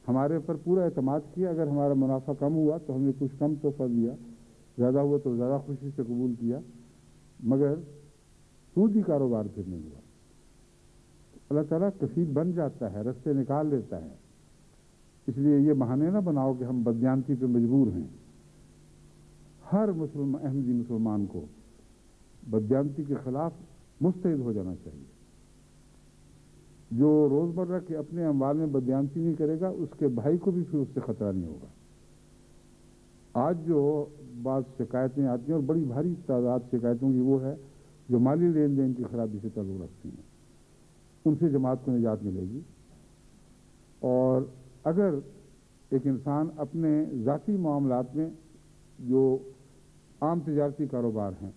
ہمارے پر پورا اعتماد کیا. اگر ہمارا منافع کم ہوا تو ہم نے کچھ کم تحفہ دیا، زیادہ ہوا تو زیادہ خوشی سے قبول کیا، مگر سودی کاروبار پھر نہیں ہوا. اللہ تعالیٰ کفیل بن جاتا ہے، رستے نکال لیتا ہے. اس لیے یہ بہانے نہ بناؤ کہ ہم بددیانتی پہ مجبور ہیں. ہر احمدی مسلمان کو بددیانتی کے خلاف مستعد ہو جانا چاہیے۔ جو روزمرہ کے اپنے اموال میں بددیانتی نہیں کرے گا اس کے بھائی کو بھی پھر اس سے خطرہ نہیں ہوگا۔ آج جو بعض شکایتیں آتی ہیں اور بڑی بھاری تعداد شکایتوں کی وہ ہے جو مالی لین دین کی خرابی سے تعلق رکھتی ہیں، ان سے جماعت کو نجات ملے گی۔ اور اگر ایک انسان اپنے ذاتی معاملات میں جو عام تجارتی کاروبار ہیں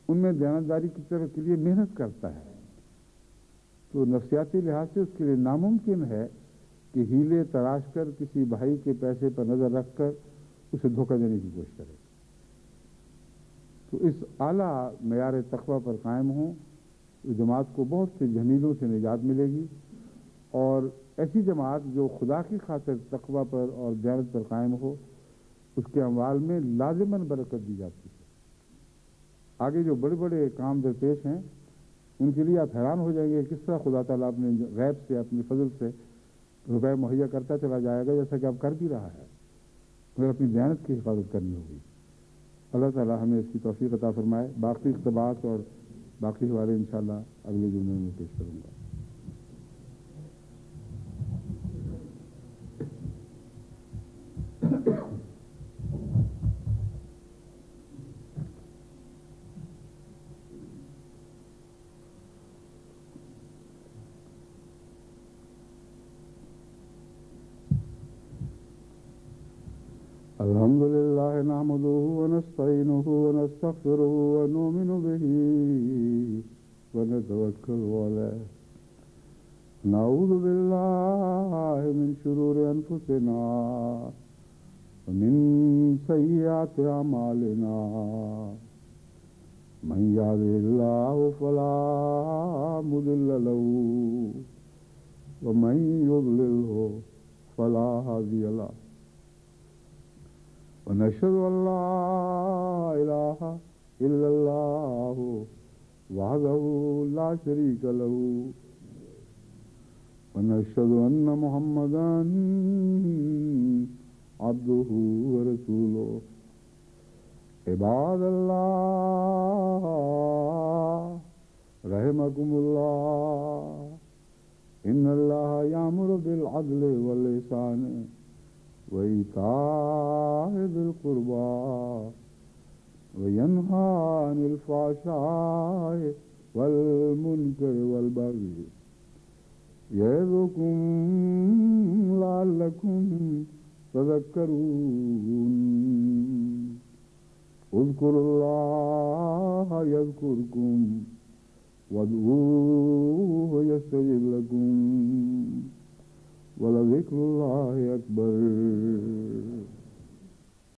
ان میں دیانتداری کی طرف کے لیے محنت کرتا ہے تو نفسیاتی لحاظ سے اس کے لیے ناممکن ہے کہ ہیلے تراش کر کسی بھائی کے پیسے پر نظر رکھ کر اسے دھوکہ دینے کی کوشش کرے۔ تو اس اعلیٰ معیار تقویٰ پر قائم ہوں، جماعت کو بہت سے جھمیلوں سے نجات ملے گی، اور ایسی جماعت جو خدا کی خاطر تقویٰ پر اور دیانت پر قائم ہو اس کے اموال میں لازماً برکت دی جاتی ہے۔ آگے جو بڑے بڑے کام درپیش ہیں ان کے لیے آپ حیران ہو جائیں گے کس طرح خدا تعالیٰ اپنے غیب سے اپنی فضل سے روپے مہیا کرتا چلا جائے گا، جیسا کہ اب کر بھی رہا ہے، مگر اپنی دیانت کی حفاظت کرنی ہوگی۔ اللہ تعالیٰ ہمیں اس کی توفیق عطا فرمائے۔ باقی اقتباس اور باقی حوالے انشاءاللہ اگلے جمعے میں پیش کروں گا۔ الحمد لله نحمده ونستعينه ونستغفره ونؤمن به ونتوكل عليه، نعوذ بالله من شرور أنفسنا ومن سيئات أعمالنا، من يهده الله فلا مضل له ومن يضلله فلا هادي له، ونشهد أن لا إله إلا الله وحده لا شريك له، ونشهد أن محمدا عبده ورسوله، عباد الله رحمكم الله، إن الله يأمر بالعدل والإحسان وإيتاء ذي القربى وينهى عن الفحشاء والمنكر والبغي يعظكم لعلكم تذكرون، اذكروا الله يذكركم وادعوه يستجب لكم ولذكر الله أكبر۔